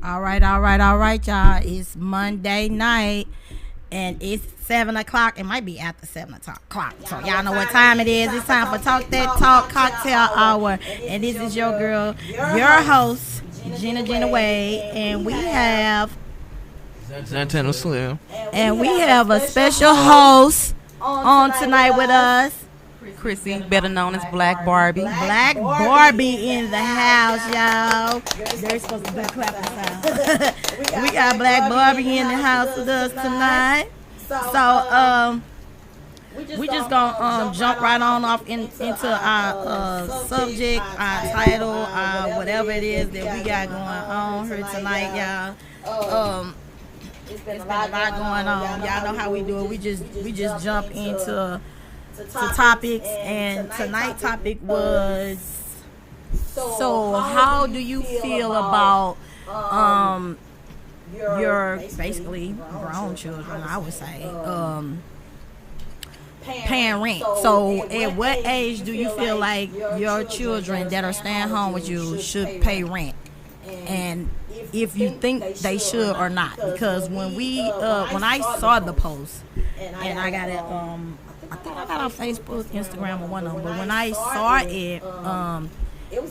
All right, y'all. It's Monday night, and it's 7 o'clock. It might be after 7 o'clock. So y'all know what time it is. It's time for Talk That Talk Cocktail Hour. And this is your girl, your host, Jenna Getaway, and we have Santana Slim. And we have a special host on tonight with us. Chrissy, better known as Black Barbie. Black Barbie in the house, y'all. They're supposed to be clapping sound. We got Black Barbie in the house with us tonight. So, we just gonna jump right on off into our subject, our title, whatever it is that we got going on here tonight, y'all. It's been a lot going on. Y'all know how we do it. We just jump into topics, and tonight's topic was, so how do you feel about your basically grown children, I would say, paying rent? So at what age do you feel like your children that are staying home with you should pay rent, and if you think they should or not? Because when I saw the post, and I got it, I think I got on Facebook, Instagram, or one of them. But when I saw it,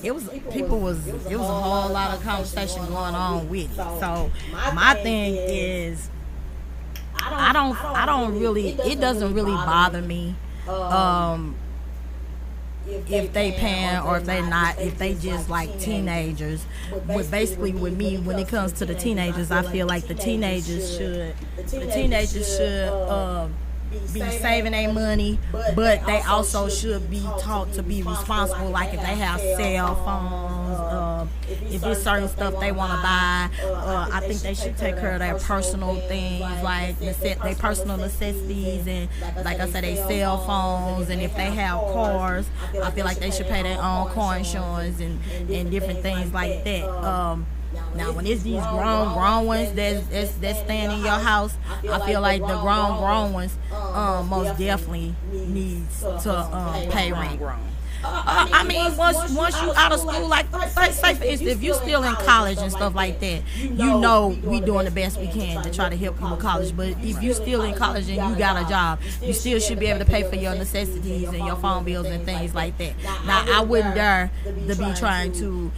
it was a whole lot of conversation going on with it. So my thing is, I don't really, it doesn't really bother me if they paying or if they not, if they just like teenagers. But basically with me, when it comes to the teenagers, I feel like the teenagers should be saving their money, but they also should be taught to be responsible. Like if they have cell phones, if there's certain stuff they want to buy, I think they should take care of their personal things, like their personal necessities, and like I said, their cell phones. And if they have cars, I feel like they should pay their own car insurance and different things like that. Now, when it's these grown ones that's staying in your house, I feel like the grown ones most definitely needs to pay rent. I mean, once you out of school, like say for instance, if you still in college and stuff like that, you know we doing the best we can to try to help you with college. But if you still in college and you got a job, you still should be able to pay for your necessities and your phone bills and things like that. Now, I wouldn't dare to be trying to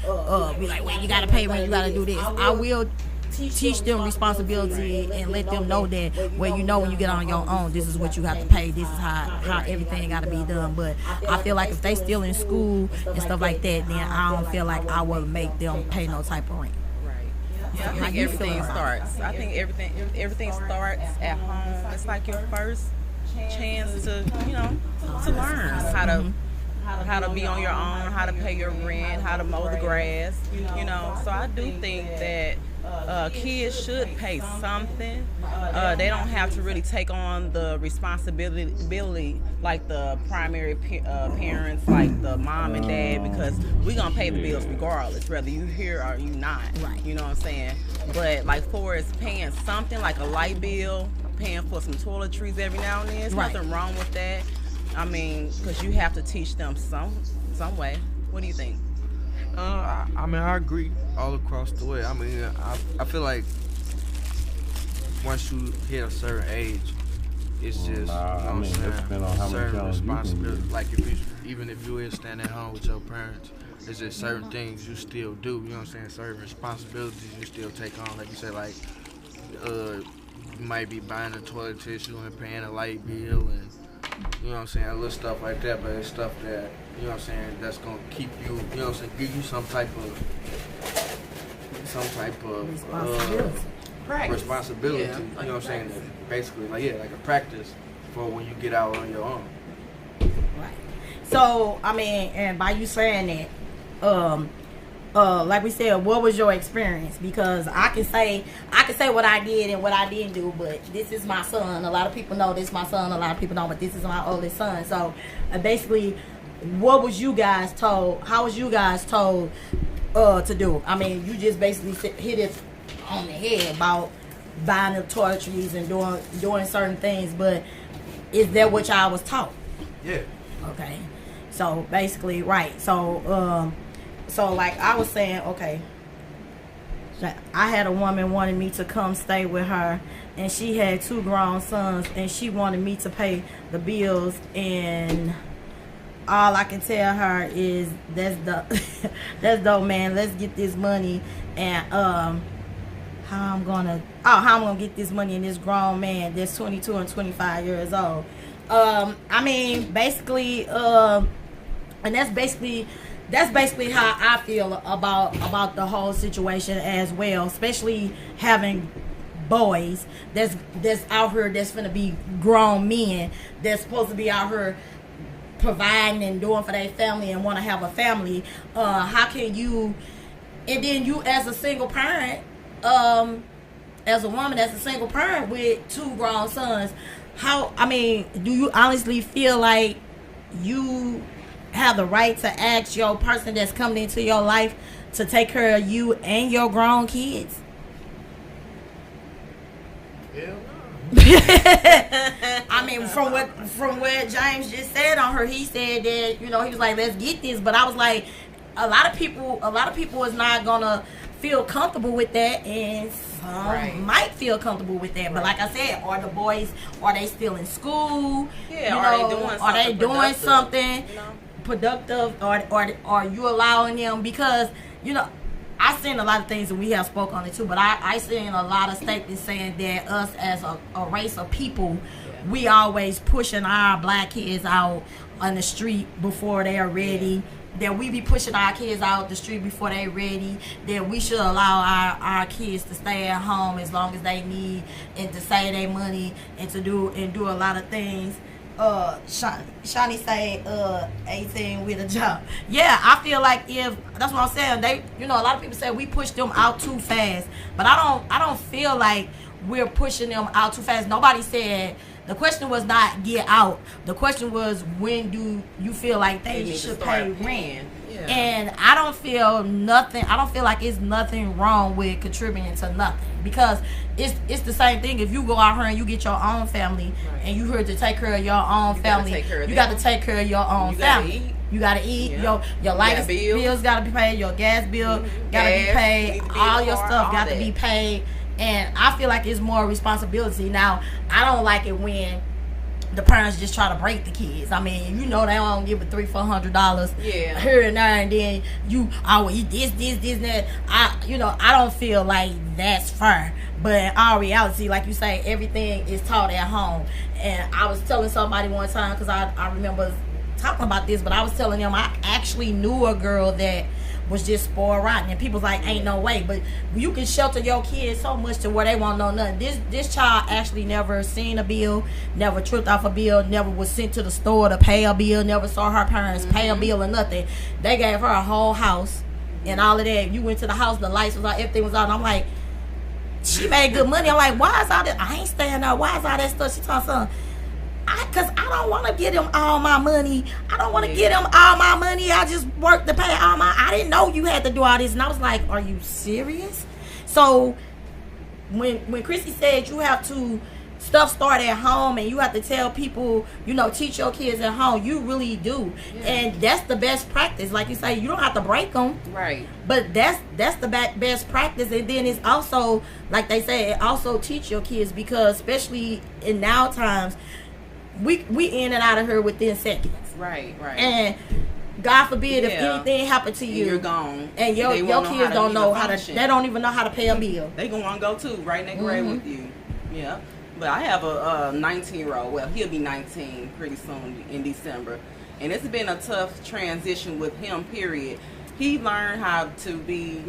be like, well, you gotta pay rent, you gotta do this. I will teach them responsibility and let them know that, well, you know, when you get on your own, this is what you have to pay, this is how everything got to be done. But I feel like if they still in school and stuff like that, then I don't feel like I will make them pay no type of rent. I think everything starts. I think everything starts at home. It's like your first chance to learn how to be on your own, how to pay your rent, how to mow the grass. So I do think that kids should pay something. They don't have to really take on the responsibility like the primary parents, like the mom and dad, because we're gonna pay the bills regardless, whether you here or you not. Right. You know what I'm saying? But like for us paying something like a light bill, paying for some toiletries every now and then, there's nothing wrong with that. I mean, because you have to teach them some way. What do you think? I agree all across the way. I mean, I feel like once you hit a certain age, it's just, it's depending on how much certain responsibility. Like even if you is staying at home with your parents, there's just certain things you still do. You know what I'm saying? Certain responsibilities you still take on. Like you said, like you might be buying a toilet tissue and paying a light bill, and you know what I'm saying, a little stuff like that. But it's stuff that, you know what I'm saying, that's gonna keep you, you know what I'm saying, give you some type of responsibility. Yeah, you know what I'm saying? Basically, like a practice for when you get out on your own. Right. So I mean, and by you saying that, like we said, what was your experience? Because I can say what I did and what I didn't do, but this is my son. A lot of people know this is my son. A lot of people know, but this is my oldest son. So basically, what was you guys told? How was you guys told to do? I mean, you just basically hit it on the head about buying the toiletries and doing certain things, but is that what y'all was taught? Yeah. Okay. So basically, right. So like I was saying, okay. I had a woman wanted me to come stay with her, and she had 2 grown sons, and she wanted me to pay the bills, and all I can tell her is that's dope, man. Let's get this money, and how I'm gonna get this money in this grown man that's 22 and 25 years old. I mean, basically, and that's basically how I feel about the whole situation as well, especially having boys that's out here that's gonna be grown men that's supposed to be out here providing and doing for their family and want to have a family. How can you, and then you as a single parent, as a woman that's a single parent with 2 grown sons, do you honestly feel like you have the right to ask your person that's coming into your life to take care of you and your grown kids? I mean, from what James just said on her, he said that, he was like, let's get this, but I was like, a lot of people is not gonna feel comfortable with that, and some might feel comfortable with that. But like I said, are the boys, are they still in school? Are they doing something productive, or are you allowing them? Because I've seen a lot of things, and we have spoke on it too, but I seen a lot of statements saying that us as a race of people, we always pushing our black kids out on the street before they are ready. That we be pushing our kids out the street before they ready. That we should allow our kids to stay at home as long as they need, and to save their money, and to do a lot of things. Shawnee say 18 with a job. Yeah, I feel like if that's what I'm saying, they a lot of people say we push them out too fast, but I don't feel like we're pushing them out too fast. Nobody said, the question was not get out. The question was, when do you feel like they should pay rent? Yeah. And I don't feel like it's nothing wrong with contributing to nothing, because it's the same thing. If you go out here and you get your own family, and you here to take care of your own family, you got to take care of your own family. You gotta eat. Yeah. Your light bills gotta be paid. Your gas bill gotta be paid. All your stuff got to be paid. And I feel like it's more responsibility. Now, I don't like it when the parents just try to break the kids. I mean, they don't give it $300-400 here and there, and then I will eat this, and that. I don't feel like that's fair. But in all reality, like you say, everything is taught at home. And I was telling somebody one time, because I remember talking about this, but I was telling them I actually knew a girl that was just spoiled rotten, and people's like, ain't no way. But you can shelter your kids so much to where they won't know nothing. This child actually never seen a bill, never tripped off a bill, never was sent to the store to pay a bill, never saw her parents pay a bill or nothing. They gave her a whole house and all of that. You went to the house, the lights was out, everything was out, and I'm like, she made good money. I'm like, why is all that? I ain't staying there. Why is all that stuff? She told son, because I don't want to get him all my money. I don't want to get him all my money. I just work to pay all my. I didn't know you had to do all this. And I was like, are you serious? So when Chrissy said you have to stuff start at home, and you have to tell people, teach your kids at home, you really do. And that's the best practice. Like you say, you don't have to break them. Right. But that's the best practice. And then it's also, like they say, it also teach your kids, because especially in now times, we in and out of here within seconds. Right. And God forbid if anything happened to you, you're gone. And your kids don't know how to. They don't even know how to pay a bill. They gonna want to go too, right in that grade with you. Yeah. But I have a 19-year-old. Well, he'll be 19 pretty soon in December, and it's been a tough transition with him. Period. He learned how to be,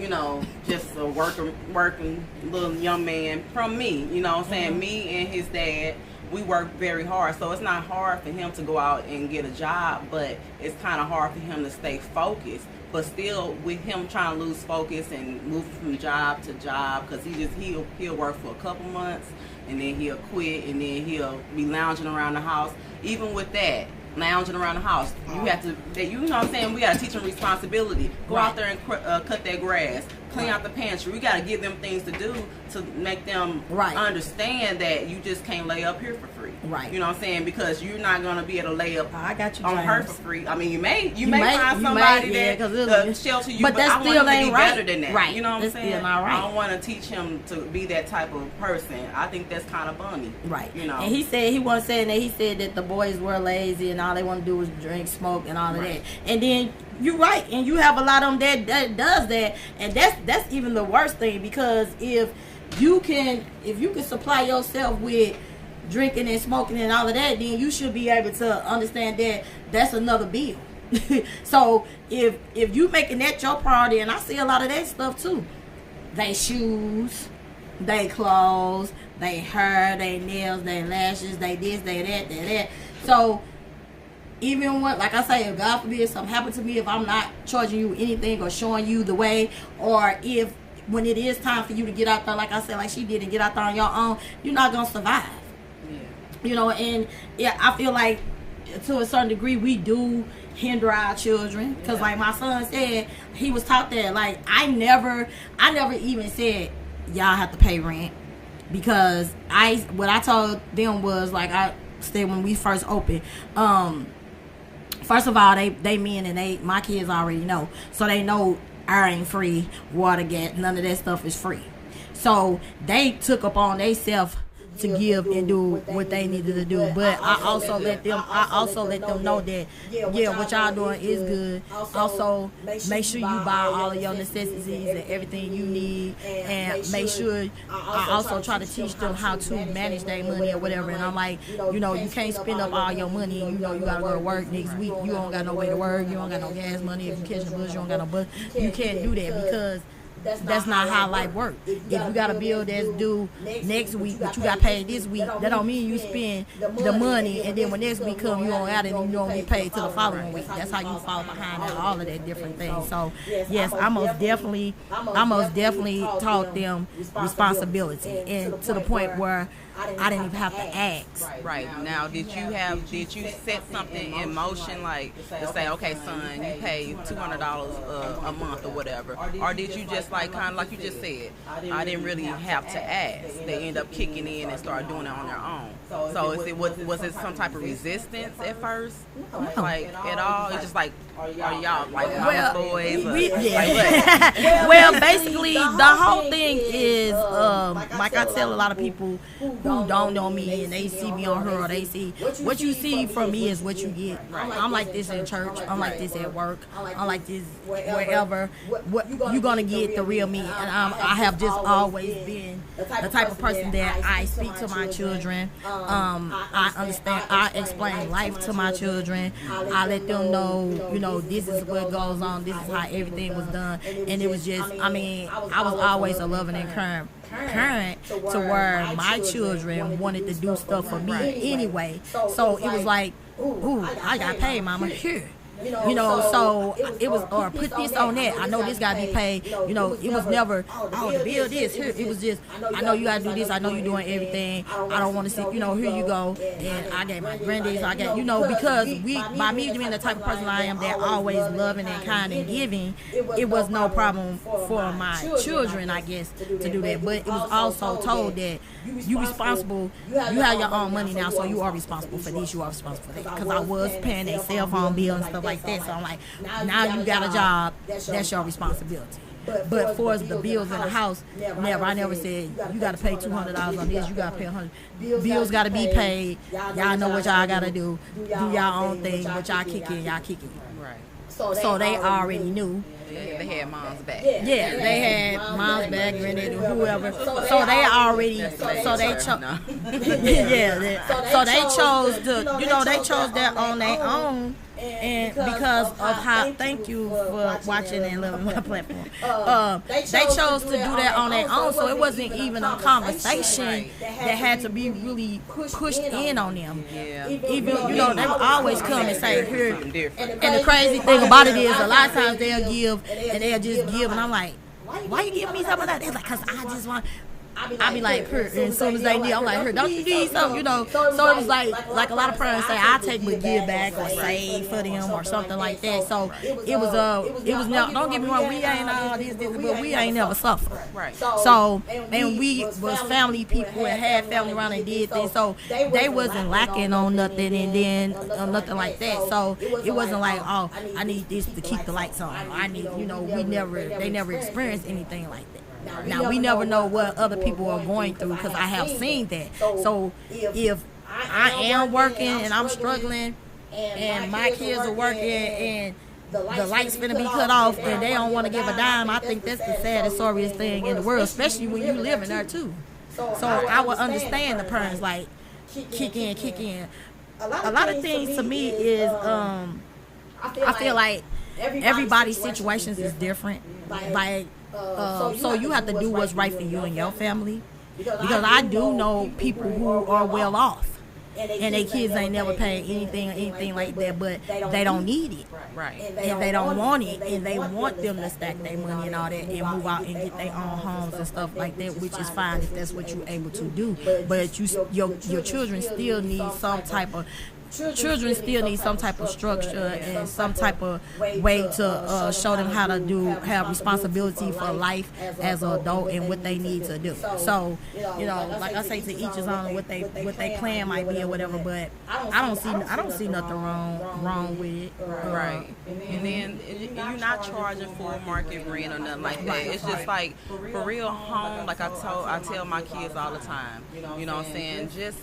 just a working little young man from me. You know what I'm saying? Me and his dad, we work very hard, so it's not hard for him to go out and get a job, but it's kind of hard for him to stay focused. But still, with him trying to lose focus and move from job to job, because he'll work for a couple months, and then he'll quit, and then he'll be lounging around the house. Even with that, lounging around the house, you have to, you know what I'm saying, we got to teach them responsibility. Go out there and cut that grass, clean out the pantry. We got to give them things to do to make them understand that you just can't lay up here for free. Right. You know what I'm saying? Because you're not gonna be able to lay up I got you, on her James. for free. I mean, you may find somebody that shelter you, but that I still want him ain't to be right. better than that. Right. You know what I'm saying? Still not right. I don't want to teach him to be that type of person. I think that's kind of bummy. Right. You know. And he said he wasn't saying that. He said that the boys were lazy and all they want to do was drink, smoke, and all of that. And then you're right, and you have a lot of them that does that, and that's even the worst thing, because if you can supply yourself with drinking and smoking and all of that, then you should be able to understand that that's another bill. So if you making that your priority, and I see a lot of that stuff too, they shoes, they clothes, they hair, they nails, they lashes, they this, they that. So even when, like I say, if God forbid something happened to me, if I'm not charging you anything or showing you the way, or if when it is time for you to get out there, like I said, like she did, and get out there on your own, you're not gonna survive. Yeah. You know, and yeah, I feel like to a certain degree we do hinder our children, because like my son said, he was taught that. Like I never even said y'all have to pay rent, because what I told them was, like I said when we first opened, first of all, they men, and my kids already know. So they know air ain't free, water, gas, none of that stuff is free. So they took upon themselves to give and do what they needed to do. But I also let them know that what y'all doing is good. Also, make sure you buy all of your necessities and everything you need, and make sure I also try to teach them how to manage their money or whatever. And I'm like, you can't spend up all your money. You gotta go to work next week. You don't got no way to work. You don't got no gas money. If you catch a bus, you don't got no bus. You can't do that, because that's not how life works. If you got a bill that's due next week, but you got paid this week, that don't mean you spend the money, and then when next week come, you don't add it, and you don't get paid till the following week. That's how you fall behind on all of that different things. So yes, I most definitely taught them responsibility, and to the point where I didn't even have to ask. Right. Now, did you set something in motion, like to say, okay, son, you pay $200 a month or whatever, or did you just kind of like you just said, I didn't really have to ask? They end up kicking in and start doing it on their own. So was it some type of resistance at first, like at all? It's just like, are y'all like mama's boys? Well, basically, the whole thing is, like I tell a lot of people who don't know me and they see me on her, or they see what you see from me is what you get. I'm like this in church. I'm like this at work. I'm like this wherever. What you gonna get the real me? And I have just always been the type of person that I speak to my children. I understand. I explain life to my children. I let them know, this is what goes on. This is how everything was done. And it was just, I was always a loving and caring parent to where my children wanted to do stuff for me anyway. So it was like, ooh, I got paid, mama. Here. So it was, or put this on that. I know this gotta be paid. It was never, the bill this. Here, it was just, I know you gotta do this. I know you're doing everything. I don't want to see, here you go. And I gave my granddaddies, because by me being the type of person I am that always loving and kind and giving, it was no problem for my children, I guess, to do that. But it was also told that you responsible, you have your own money now, so you are responsible for this, you are responsible for that. Because I was paying their cell phone bill and stuff like that. So I'm like, now you got a job, that's your responsibility. But for the bills in the house, I never said you got to pay $200 on this, you got to pay $100. Bills got to be paid. Y'all know what y'all got to do. Do y'all own thing. What y'all kick in, y'all kick in. Right. So they already knew. They had mom's back. Yeah, they had mom's back, granddaddy, whoever. So they already, so they chose. So they chose to, they chose that on their own. And because of how, thank you for watching and loving my platform. They chose to do that on their own, so it wasn't even a conversation that had to be really pushed in on them. Even they would always come and say, here. And the crazy thing about it is, a lot of times they'll give and they'll just give, and I'm like, why you giving me something like that? They're like, because I be like, and as soon as they need, I'm like, her, don't you need something, you know? So it was like a lot of parents say, I'll take my give back or save for them or something like that. So it was never, don't get me wrong, we ain't all this, but we ain't never suffered. Right. So, and we was family people and had family around and did things. So they wasn't lacking on nothing and then nothing like that. So it wasn't like, oh, I need this to keep the lights on. I need, you know, they never experienced anything like that. Now, we never know what other people are going through because I have seen that. So if I am working and I'm struggling and my kids are working and the lights finna be cut off and they don't want to give a dime, I think that's the saddest, sorriest thing in the world, especially when you live in there too. So I would understand the parents like kick in. A lot of things to me is I feel like everybody's situations is different. Like so you have to do what's right for you and your family, because I do know people who are well off and their kids ain't never paid anything or anything like that, but they don't need it, right? And they don't want it, and they want them to stack their money and all that and move out and get their own homes and stuff like that, which is fine if that's what you're able to do. But your children still need some type of structure and some type of way to show them how to have responsibility for life as an adult and what they need to do. So, you know, like I say, to each his own, what they plan might be or whatever. But I don't see nothing wrong with it. Right. And then you're not charging full market rent or nothing like that. It's just like for real home. Like I tell my kids all the time. You know what I'm saying? Just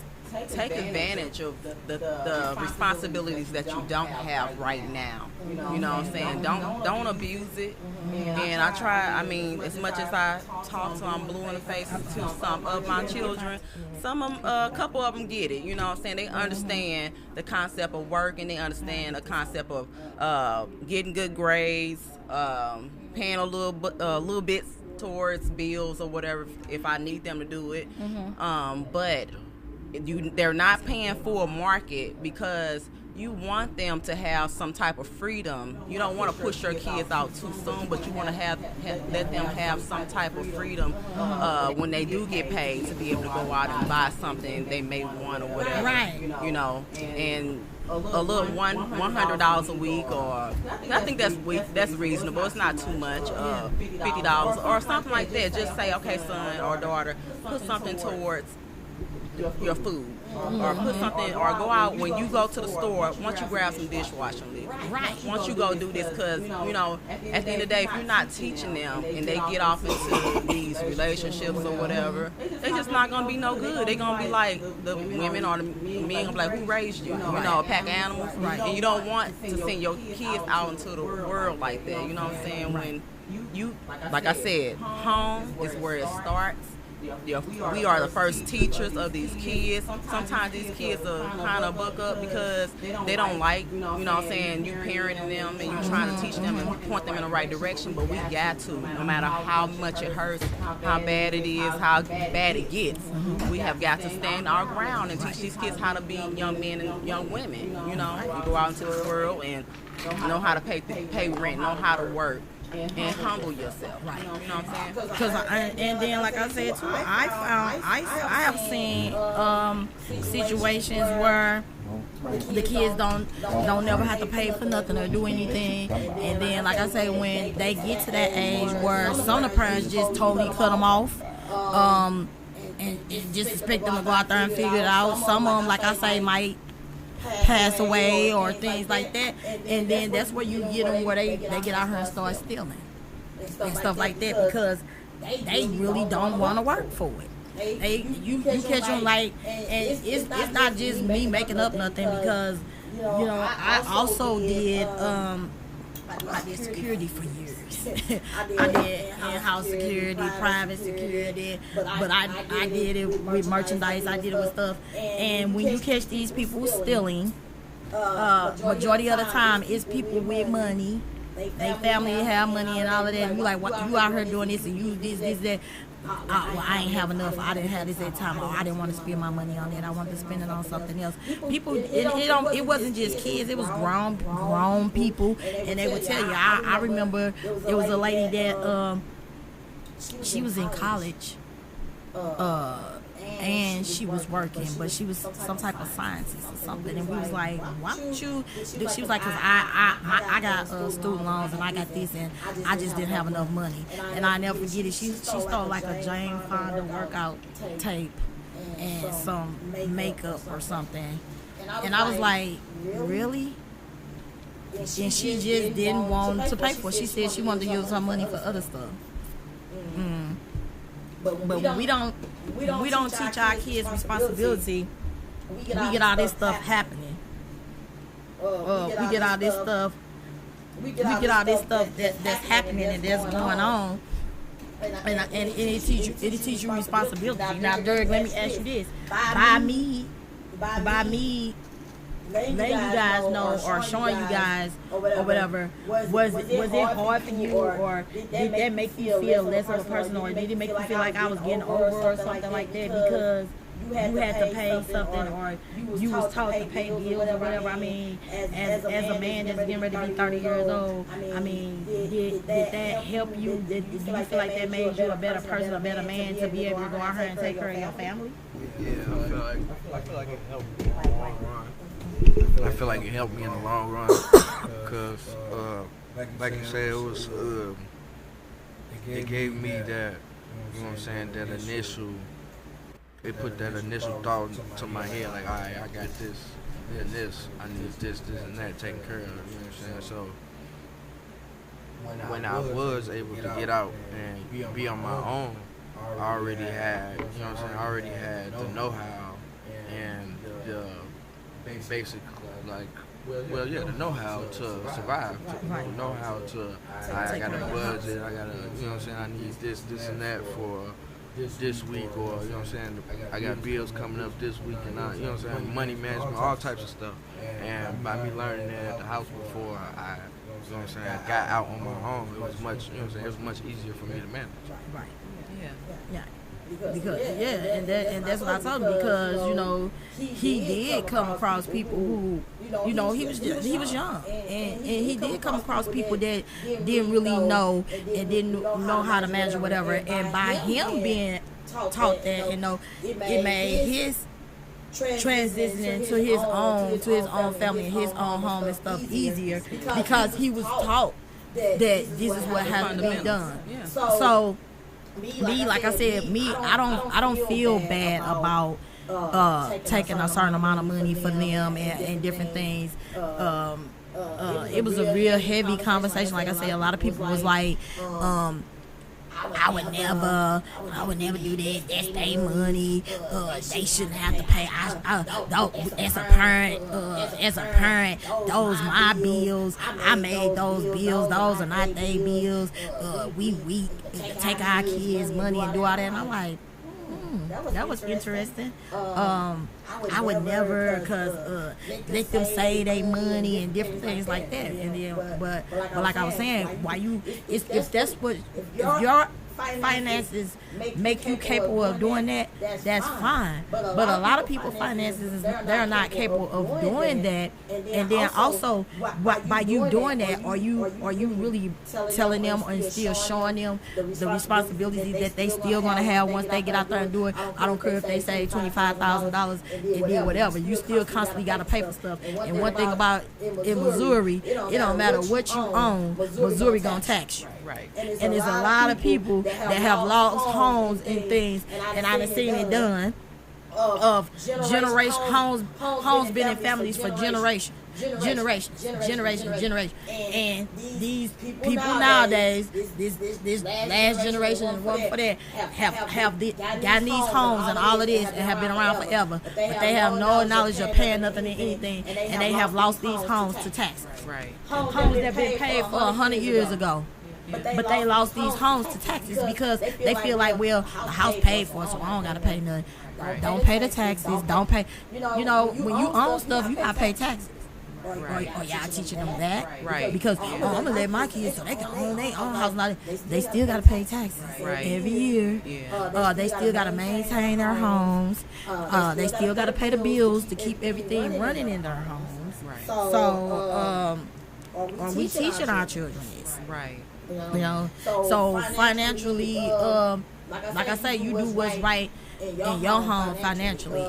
take advantage of the responsibilities that you don't have right now. You know what I'm saying? Don't abuse it. And I mean, as much as I talk to, I'm blue in the faces to some of my children. A couple of them get it. You know what I'm saying? They understand the concept of work, and they understand the concept of getting good grades, paying a little bit towards bills or whatever if I need them to do it. But they're not paying full market because you want them to have some type of freedom. You don't want to push your kids out too soon, but you want to let them have some type of freedom when they do get paid to be able to go out and buy something they may want or whatever. Right. You know, and a little $100 a week, or I think that's reasonable. It's not too much. $50 or something like that. Just say, okay, son or daughter, put something towards your food, or put something, or go out when you go to the store. Once you grab some dishwashing liquid, right? Once you go do this, because you know, at the end of the day, if you're not teaching them and they get off into these relationships or whatever, they just not gonna be no good. They gonna be like the women or the men, gonna be like, who raised you? You know, a pack of animals, right? And you don't want to send your kids out into the world like that. You know what I'm saying? When you, like I said, home is where it starts. We are the first teachers of these kids. Sometimes these kids are kind of buck up because they don't like, you know what I'm saying, you parenting them and you trying to teach them and point them in the right direction, but we got to, no matter how much it hurts, how bad it is, how bad it gets, we have got to stand our ground and teach these kids how to be young men and young women, you know, and go out into the world and know how to pay rent, know how to work. And humble yourself, right? You know what I'm saying? Because and then, like I said too, I have seen situations where the kids don't never have to pay for nothing or do anything, and then, like I say, when they get to that age where some of the parents just totally cut them off, and just expect them to go out there and figure it out. Some of them, like I say, might pass away or things like that, and then that's where you get them where they get out here and start stealing and stuff like that, because they really don't want to work for it. You catch them like, and it's not just me making up nothing, because you know I also did I did security for years. I did in-house security, private security, but I did it with merchandise, I did it with stuff. And when you catch these people stealing, majority of the time it's people with money. They family have money and all of that. And you like, what, you out here doing this and you this, that. Well, I ain't have enough. I didn't have this at the time. I didn't want to spend my money on it. I wanted to spend it on something else. People, it wasn't just kids. It was grown people, and they would tell you. I remember it was a lady that she was in college, and she was working, but she was some type of scientist or something. And we was like, why don't you do? She was like, because I got student loans and I got this, and I just didn't have enough money. And I never forget it. She stole like a Jane Fonda workout tape and some makeup or something. And I was like, really? And she just didn't want to pay for it. She said she wanted to use her money for other stuff. But we don't teach our kids responsibility. We get all this stuff happening. We get all this stuff. We get all this stuff that's happening and that's going on. And it teach you responsibility. Now, Derek, let me ask you this: by me letting you guys know or showing you guys or whatever, was it hard for you, or did that make you feel less of a person, or did it make you feel like I was getting over or something like that because you had to pay something, or you was taught to pay bills or whatever? I mean, as a man that's getting ready to be 30 years old, I mean, did that help you? Do you feel like that made you a better person, a better man, to be able to go out here and take care of your family? Yeah, I feel like it helped me in the long run. I feel like it helped me in the long run because, like you said, it was, it gave me that, you know what I'm saying, that initial, it put that initial thought to my head, like, all right, I got this, and this, I need this, and that taken care of, you know what I'm saying? So when I was able to get out and be on my own, I already had, you know what I'm saying, I already had the know-how and the basic, like, well, yeah, the know-how to survive, the know-how to, I got a budget, I got a, you know what I'm saying, I need this and that for this week, or, you know what I'm saying, I got bills coming up this week, and I, you know what I'm saying, money management, all types of stuff. And by me learning that at the house before I, you know what I'm saying, I got out on my own, it was much, you know what I'm saying, it was much easier for me to manage. Right. Yeah. Because and that's what I told him, because, you know, he did come across people who, you know, he was young, and he did come across people that didn't really know and didn't know how to manage or whatever, and by him being taught that, you know, it made his transitioning to his own family and his own home and stuff easier, because he was taught that this is what has to be done. So me, like I said, I don't feel bad about taking a certain amount of money for them and different things. It was a real heavy conversation. Like I said, a lot of people was like, I would never do that. That's their money. They shouldn't have to pay. As a parent, those my bills. I made those bills. Those are not their bills. We take our kids' money and do all that. And I'm like, that was interesting. I would never, because let them save their money and different things like that. And then, but like I was saying, if that's what, if your finances make you capable of doing that, that's fine. But a lot of people finances, they're not capable of doing that. And then also, by you doing that, are you really telling them and still showing them the responsibilities that they still gonna have once they get out there and do it? I don't care if they save $25,000 and do whatever. You still constantly gotta pay for stuff. And one thing about in Missouri, it don't matter what you own, Missouri gonna tax you. Right. And there's a lot of people that have lost homes and things, and I've seen it done of generation homes been in families for generation. And these people nowadays, this last generation and one for that, have gotten these homes and all of this and have been around forever, but they have no knowledge of paying nothing and anything, and they have lost these homes to taxes. Right. Homes that been paid for 100 years ago. But they lost these homes to taxes because they feel like, well, the house paid for, so I don't gotta pay nothing. Don't pay the taxes. Don't pay. You know, when you own stuff, you gotta pay taxes. Right. Or y'all teaching them that, right? Because I'm gonna let my kids so they can own their own house. Now they still gotta pay taxes every year. Yeah. They still gotta maintain their homes. They still gotta pay the bills to keep everything running in their homes. Right. So, are we teaching our children this? Right. You know, so financially, like I say, you do what's right in your home financially.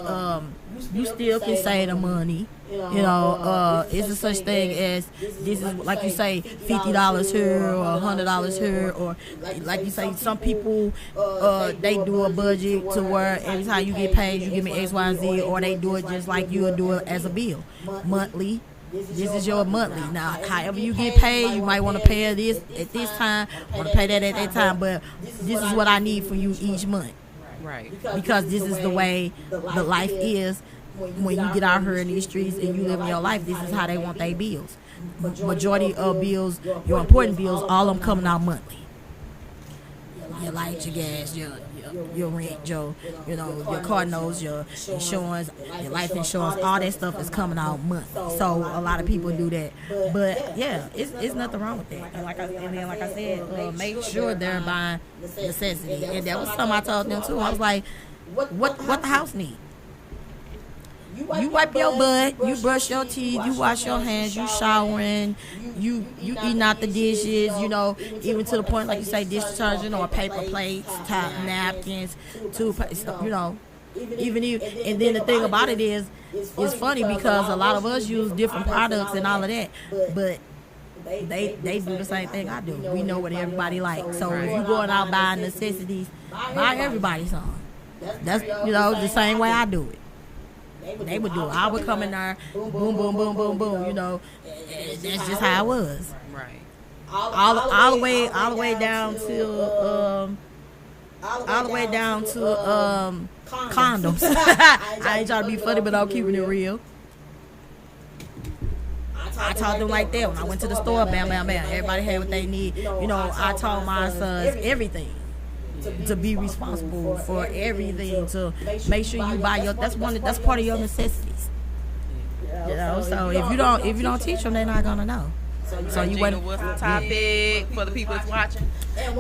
You still can save the money. It's a such thing as this is, like you say, $50 here or $100 here, or like you say, some people they do a budget to where every time you get paid, you give me X, Y, and Z, or they do it just like you would do it as a bill, monthly. This is your monthly. Now, however you get paid, you might want to pay this at this time, want to pay that at that time, but this is what I need from you each month. Right. Because this is the way the life is. When you get out here in these streets and you live in your life, this is how they want their bills. Majority of bills, your important bills, all of them coming out monthly. Your light, your gas, your rent, your car notes, your insurance, your life insurance, all that stuff is coming out monthly. So a lot of people do that, but yeah, it's nothing wrong with that. And like I said, make sure they're buying necessity. And that was something I told them too. I was like, what the house need? You wipe your butt, you brush your teeth, you wash your hands, you showering, you eating out the dishes, even to the point, like you say, dish detergent or paper plates, napkins, toothpaste, even you. And then the thing about it is, it's funny because a lot of us use different products and all of that, but they do the same thing I do. We know what everybody likes. So if you're going out buying necessities, buy everybody some. That's the same way I do it. They would do it. I would come in there, boom, boom, boom, boom, boom. That's just how it was. Right. All the way down to condoms. I ain't trying to be funny, but I'm keeping it real. I taught them like that when I went to the store. Bam, bam, bam. Everybody had what they need. I taught my sons everything. To be responsible for everything, to make sure you buy that's part of your necessities. So if you don't teach them, they're not gonna know. So you Gina, what's the topic for the people that's watching?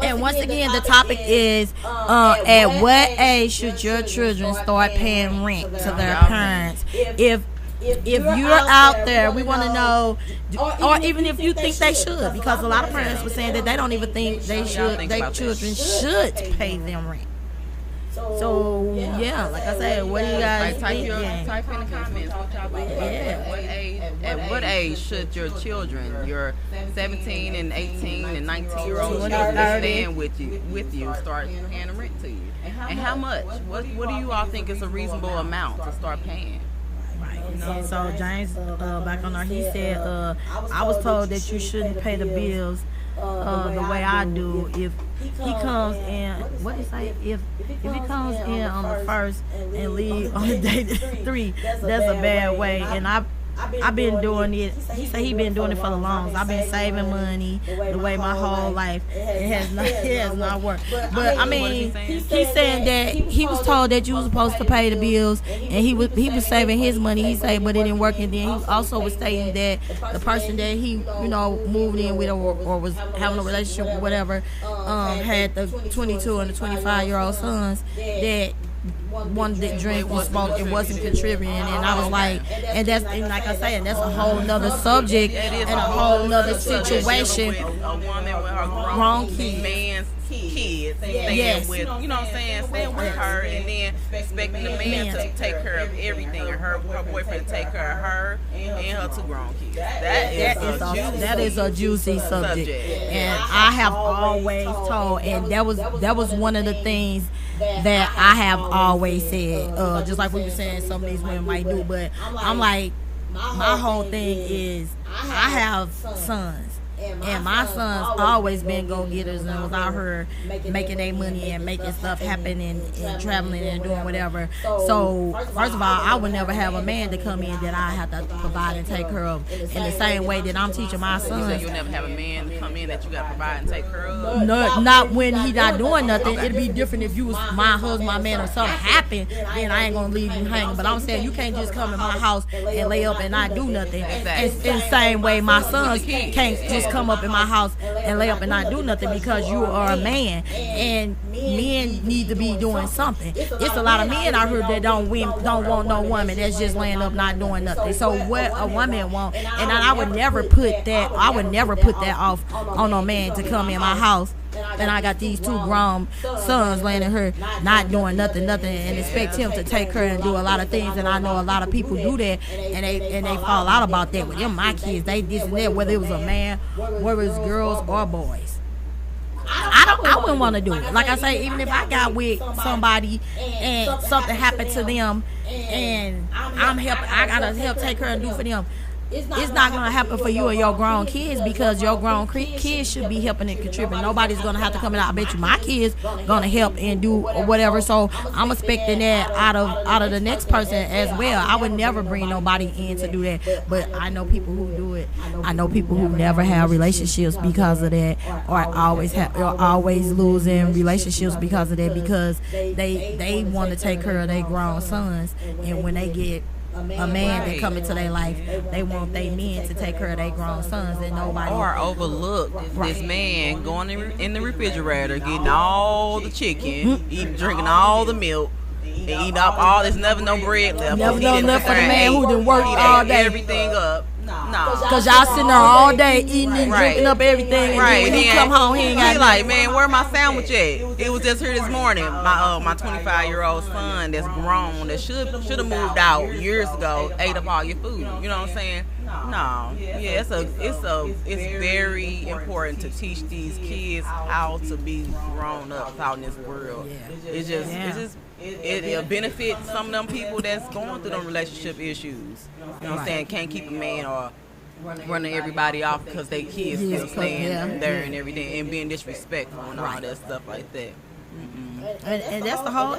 And once again, the topic is at what age should your children start paying rent to their parents? If you're out there, we want to know, or even if you think they should, because a lot of parents were saying that they don't even think their children should pay them rent. So yeah, like I said, what do you guys think? Type in the comments what y'all think. At what age should your children, your 17 and 18 and 19-year-old children stand with you, start paying the rent to you? And how much? What do you all think is a reasonable amount to start paying? So James, back on there, he said, I was told that you shouldn't pay the bills the way I do. If he comes in, what did he say? If he comes in on the 1st and leave on the day 3, that's a bad way. And I've been doing it. He said he been doing it for the longest. I've been saving money the way my whole life. It has not worked. But I mean, he's saying that he was told that you was supposed to pay the bills, and he was saving his money. He said, but it didn't work. And then he also was stating that the person that he moved in with or was having a relationship or whatever had the 22 and the 25-year-old sons that wanted to drink and smoke and wasn't contributing. And I was like, and like I said, that's a whole nother subject and a whole nother situation. A woman with her grown kids, man's kids, staying with, staying with her, and then expecting the man to take care of everything, and her boyfriend to take care of her and her 2 grown kids. That is a juicy subject. And I have always told, and that was one of the things that I have always said, just like we were saying some of these women might do, but I'm like, my whole thing is, I have sons, and my sons always been go-getters and was out here making their money and making stuff happen and traveling and doing whatever. So first of all, I would never have a man to come in that I have to provide and take care of in the same way that I'm teaching my sons. You'll never have a man to come in that you got to provide and take care of? No, not when he not doing nothing. It'd be different if you was my husband, my man, or something happened, then I ain't gonna leave you hanging. But I'm saying you can't just come in my house and lay up and not do nothing. It's in the same way my sons can't just come up in my house and lay up and not do nothing, because you are a man, and men need to be doing something. It's a lot of men out here that don't want no woman that's just laying up not doing nothing. So what a woman want, and I would never put that off on a man to come in my house and I got these 2 grown sons laying in her not doing nothing, and expect him to take her and do a lot of things. And I know a lot of people do that, and they fall out about that. With them, my kids, they this and that, whether it was a man, whether it was girls or boys. I wouldn't want to do it. Like I say, even if I got with somebody and something happened to them, and I gotta help take her and do for them. It's not gonna happen for you or your grown kids, because your grown kids should be helping and contributing. Nobody's gonna have to come in. I bet you my kids gonna help and do whatever. So I'm expecting that out of the next person as well. I would never bring nobody in to do that, but I know people who do it. I know people who never have relationships because of that, or always losing relationships because of that, because they want to take care of their grown sons, and when they get a man that come into their life, they want their men to take care of their grown sons, and nobody or overlook this man going in the refrigerator, getting all the chicken, drinking all the milk, and eating up all this, never no bread left. Never no enough for the man who done worked all day. Everything up. No. Cause y'all sitting there all day eating and drinking up everything, and then when he come home, he ain't got like, man, where my sandwich at? It was just here this morning. My 25-year-old son that's grown, that should have moved out years ago, ate up all your food. You know what I'm saying? No. Yeah, it's very important to teach these kids how to be grown up out in this world. It'll benefit some of them people that's going through them relationship issues. You know what I'm saying? Can't keep a man or running everybody off because they kids still staying there and everything, and being disrespectful and all that stuff like that. And that's the whole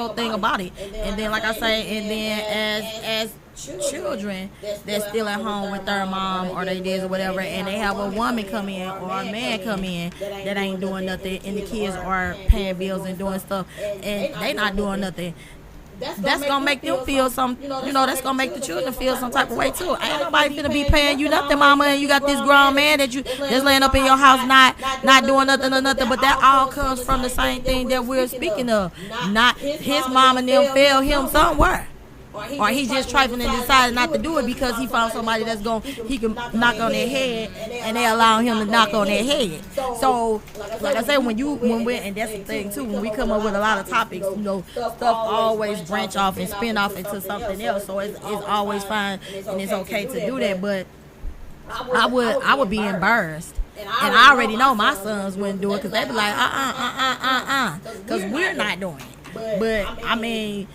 thing about it. And then, like I say, and then as children that's still at home with their mom or their dads or whatever, and they have a woman come in or a man come in that ain't doing nothing, and the kids are paying bills and doing stuff, and they not doing nothing. That's gonna make them feel some, that's gonna make the children feel some type of way too. Ain't nobody finna be paying you nothing, mama, and you got this grown man that's laying up in your house not doing nothing or nothing. But that all comes from the same thing that we're speaking of. Not his mom and them failed him somewhere. Or he just trifling and decided not to do it because he found somebody he can knock on their head, and they allow him to knock on their head. So, like I said, and that's the thing too, when we come up with a lot of topics, stuff always branch off and spin off into something else. So it's always fine and it's okay to do that. But I would be embarrassed. And I already know my sons wouldn't do it, because they'd be like, because we're not doing it. But I mean,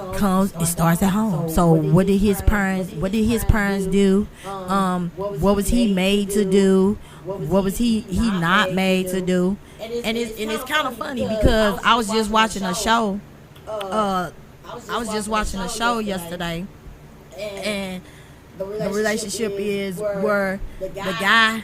it starts at home. So what did his parents do? What was he made to do? What was he not made to do? And it's kind of funny, because I was just watching a show. I was just watching a show yesterday, and the relationship is where the guy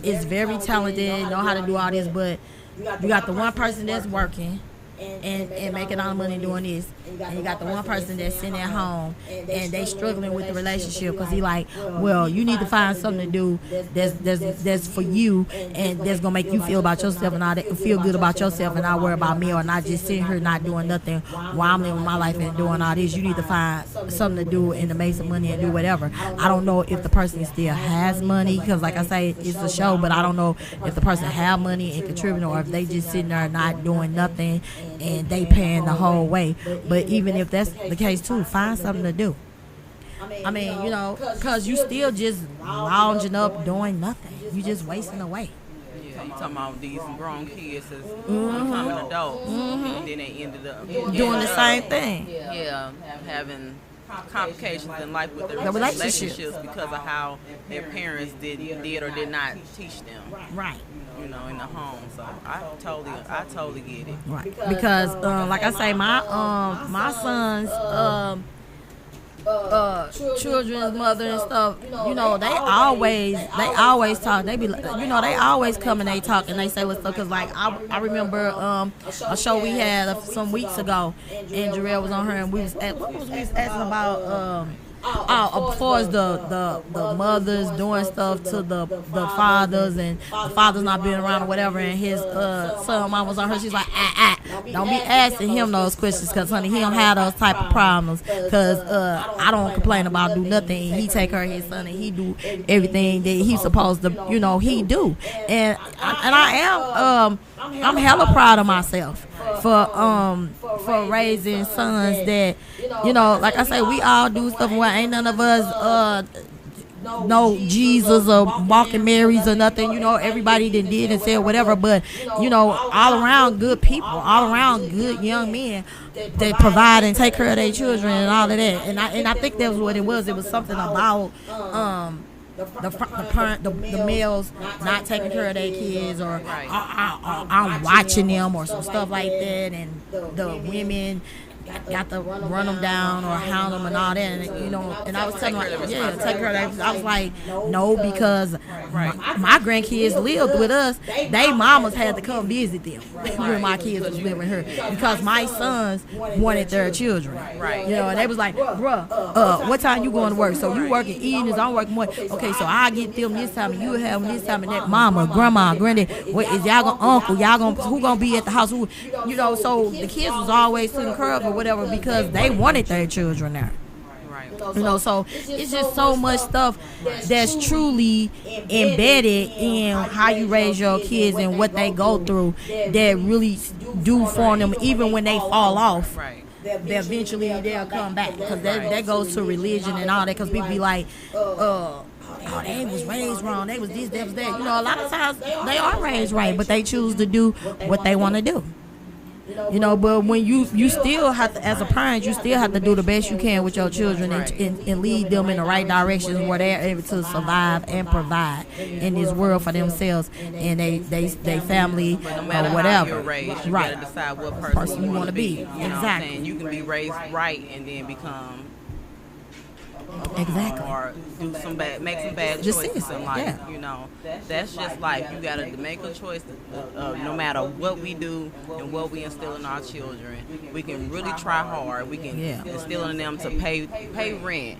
is very talented, know how to do all this, but you got the one person that's working and making all the money doing this, and you got the one person that's sitting at home and they struggling with the relationship, because he like, well, you need to find something to do that's for you, and that's gonna make you feel about yourself and all that, feel good about yourself, and not worry about me, or not just sitting here not doing nothing while I'm living my life and doing all this. You need to find something to do and to make some money and do whatever. I don't know if the person still has money, because like I say, it's a show, but I don't know if the person have money and contributing, or if they just sitting there not doing nothing and they paying the whole way. But even if that's the case too, find something to do. I mean, because you still just lounging up doing nothing. You just wasting away. Yeah, you talking about these grown kids that's becoming adults, and then they ended up doing the same thing. Yeah, having complications in life with their relationships because of how their parents did or did not teach them. Right. In the home. So I totally get it. Right. Because like I say, my son's children's mother and stuff, they always talk. They be like, they always come and they talk and they say what's up. Cause like I remember a show we had some weeks ago, and Jarrell was on her, and we was asking about As far as the mothers doing stuff to the fathers, and the father's not being around or whatever, and his son mom was on her, she's like, don't be asking him those questions, because honey, he don't have those type of problems, because I don't complain about do nothing. He take care of his son, and he do everything that he's supposed to, he do. And I'm hella proud of myself for raising sons that, like I say, we all do stuff where ain't none of us no Jesus or walking Marys or nothing. Everybody did and said whatever, but all around good people, all around good young men that provide and take care of their children and all of that. And I think that was what it was. It was something about the males not taking care of their kids, or I'm watching them, or some stuff like that, and the women got to run them down or hound them and all that, and I was telling her, take care of that. I was like, no, because my grandkids lived with us. They mamas had to come visit them when my kids was living here, because my sons wanted their children. And they was like, bruh, what time you going to work? So you working evenings, I'm working morning. Okay, so I get them this time, and you have them this time, and that mama, grandma, granddad, what is y'all gonna uncle? Y'all gonna who gonna be at the house? Who, so the kids was always taken care of or whatever, because they wanted their children there. So it's just so much stuff that's truly embedded in how you raise your kids and what they go through that really do form them, even when they fall off. Eventually they'll come back, because that goes to religion and all that, because people be like, oh, they was raised wrong, they was this, that was that. A lot of times they are raised right, but they choose to do what they want to do. But when you still have to, as a parent, you still have to do the best you can with your children, and lead them in the right directions where they're able to survive and provide in this world for themselves and they family, no matter or whatever. How you're raised, you gotta decide what person you want to be. Exactly. You can be raised right and then become or do some make some bad choices in life. That's just life. You gotta make a choice. No matter what we do and what we instill in our children, we can really try hard. We can instill in them to pay rent.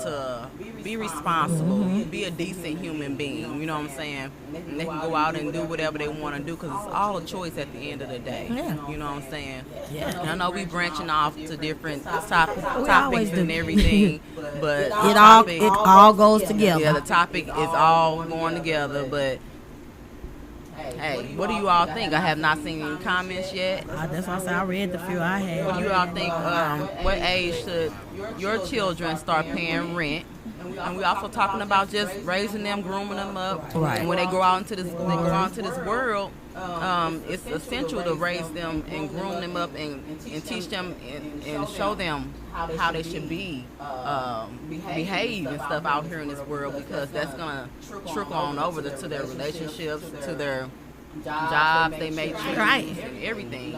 To be responsible, be a decent human being. And they can go out and do whatever they want to do, because it's all a choice at the end of the day. And I know we branching off to different topics and everything. But it all goes together. Yeah, the topic is all going together. But hey, what do you all think? I have not seen any comments yet. That's why I said I read the few I had. What do you all think? What age should your children start paying rent? And we also talking about just raising them, grooming them up. And when they grow out into this world, it's essential to raise them and groom them up and teach them and show them how they should behave and stuff out here in this world, because that's gonna trickle on over to their relationships, to their jobs they may choose, and everything.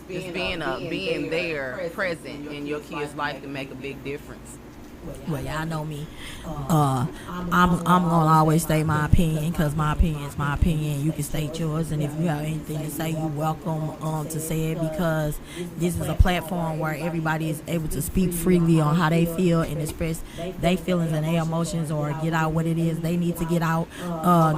Just being there, present in your kid's life can make a big difference. Well, y'all know me. I'm gonna always state my opinion, because my opinion is my opinion. You can state yours, and if you have anything to say, you're welcome to say it, because this is a platform where everybody is able to speak freely on how they feel and express their feelings and their emotions, or get out what it is they need to get out.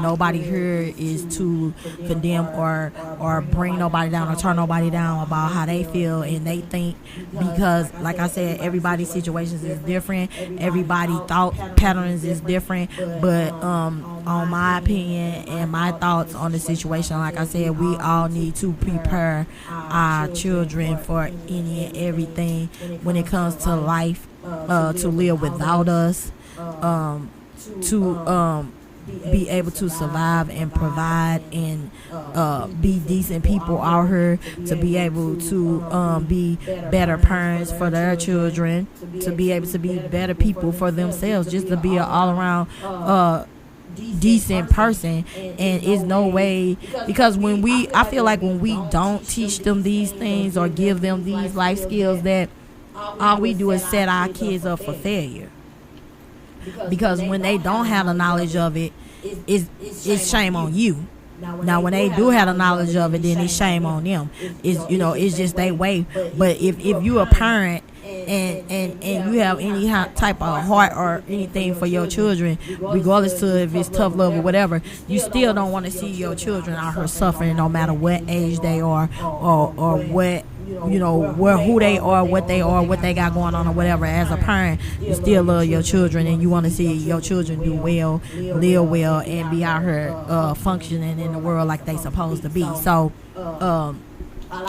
Nobody here is to condemn or bring nobody down or turn nobody down about how they feel and they think, because like I said, everybody's situations is different. Everybody thought patterns is different, but on my opinion and my thoughts on the situation, like I said, we all need to prepare our children for any and everything when it comes to life, to live without us, to be able to survive and provide and be decent people out here, to be able to be better parents for their children, to be able to be better people for themselves, just to be an all-around decent person. And it's no way, because I feel like when we don't teach them these things or give them these life skills, that all we do is set our kids up for failure. Because when they don't have the knowledge of it, it's shame on you. Now, when they do have the knowledge of it, then it's shame on them. It's just their way. But if you a parent you have any type of heart or anything for your children, regardless to if it's tough love or whatever, you still don't want to see your children out here suffering, no matter what age they are or what, who they are, what they got going on or whatever. As a parent, you still love your children and you want to see your children do well, live well, and be out here functioning in the world like they supposed to be. So all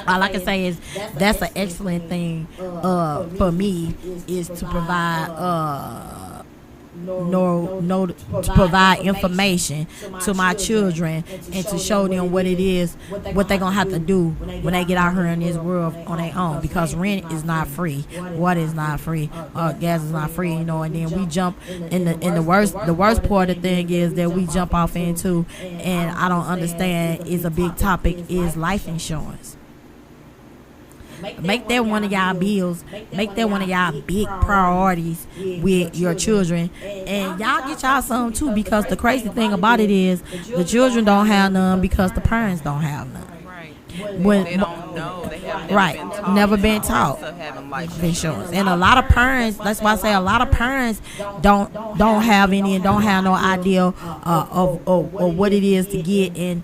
I can say is that's an excellent thing for me, is to provide to provide information to my children and to show them what it is, what they're gonna have to do when they get out here in this world on their own, because rent is not free, water is not free, gas is not free, and then we jump in the worst part of the thing is that we jump off into, and I don't understand, is a big topic, is life insurance. Make that one of y'all bills. Make that one of y'all big priorities with your children. And y'all get y'all some too, because the crazy thing about it is the children don't have none because the parents don't have none. When they don't know, they have never been taught life insurance. And a lot of parents, that's why I say a lot of parents don't have any and don't have no idea of what it is to get, and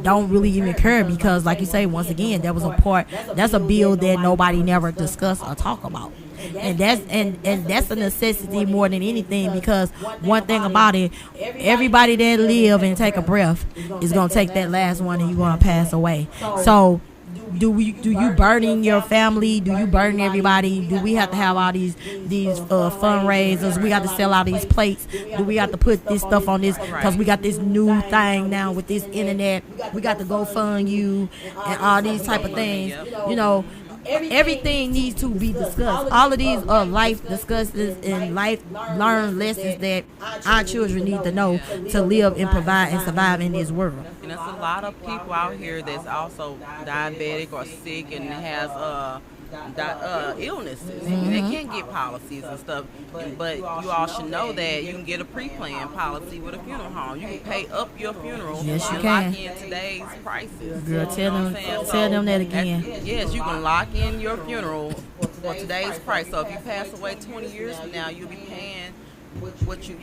don't really even care, because like you say, once again, that's a bill that nobody never discussed or talk about. And that's a necessity more than anything, because one thing about it, everybody that live and take a breath is gonna take that last one, and you're gonna pass away. So do you burden your family? Do you burden everybody? Do we have to have all these fundraisers? We got to sell all these plates? Do we have to put this stuff on this because we got this new thing now with this internet? We got to go fund you and all these type of things. Everything needs to be discussed. All of these are life discussions and life learned lessons that our children need to know to live and provide and survive in this world. And there's a lot of people out here that's also diabetic or sick and has illnesses. Mm-hmm. They can't get policies and stuff, but you all should know that you can get a pre-planned policy with a funeral home. You can pay up your funeral. Yes, you and can. lock in today's prices. Girl, tell them that again. Yes, you can lock in your funeral for today's price. So if you pass away 20 years from now, you'll be paying what you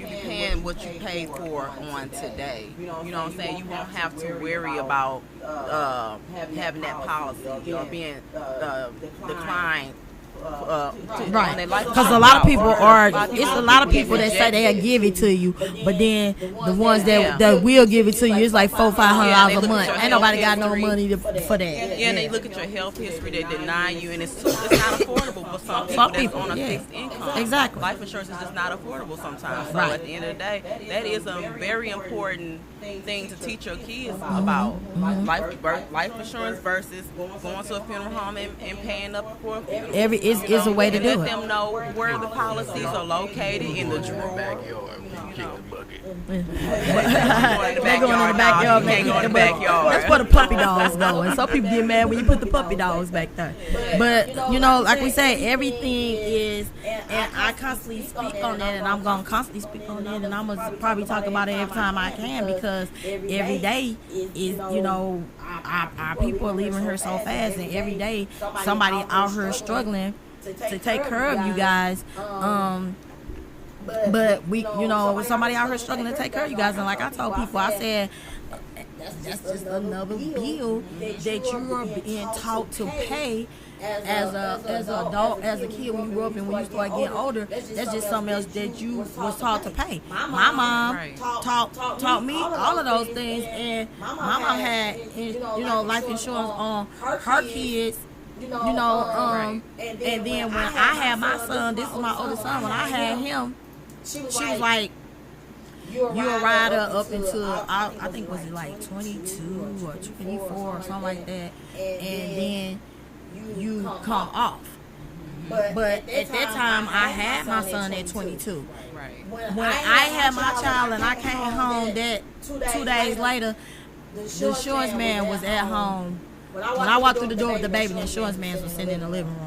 paid for on today. You know what I'm saying? You won't have to worry about having that policy or being declined. Right, because a lot of people that say they'll give it to you, but then the ones that will give it to you, it's like $400-500 a month. Ain't nobody got no money for that. Yeah, and they look at your health history, they deny you, and it's not affordable for some people that's on a fixed income. Exactly. Life insurance is just not affordable sometimes. So at the end of the day, that is a very important thing to teach your kids about. Life insurance versus going to a funeral home and paying up for a funeral. Is a way to do it. Let them know where the policies are located in the drawer. Backyard. Kick the bucket. They go in the backyard. Can't go in the backyard. That's where the puppy dogs go. And some people get mad when you put the puppy dogs back there. But like we say, everything is, and I constantly speak on that, and I'm gonna constantly speak on that, and I'm gonna probably talk about it every time I can, because every day is, our people are leaving here so fast, and every day somebody out here struggling to take care of you guys. But we, somebody out here struggling to take care of you guys, and like I told people, I said, that's just another bill that you are being taught to pay as an adult, as a kid, when you grow up, and when you start getting older. That's just something else that you was taught to pay. My mom taught me all of those things, and my mom had life insurance on her kids. And then when I had my son, this is my oldest son, when I had him, she was like, you'll ride her up until I think, was it like 22 or 24 or something like that, and then you come off. But at that time, I had my son at 22. When I had my child and I came home, that 2 days later, the insurance man was at home. When I walked through the door with the baby, the insurance man was sitting in the living room.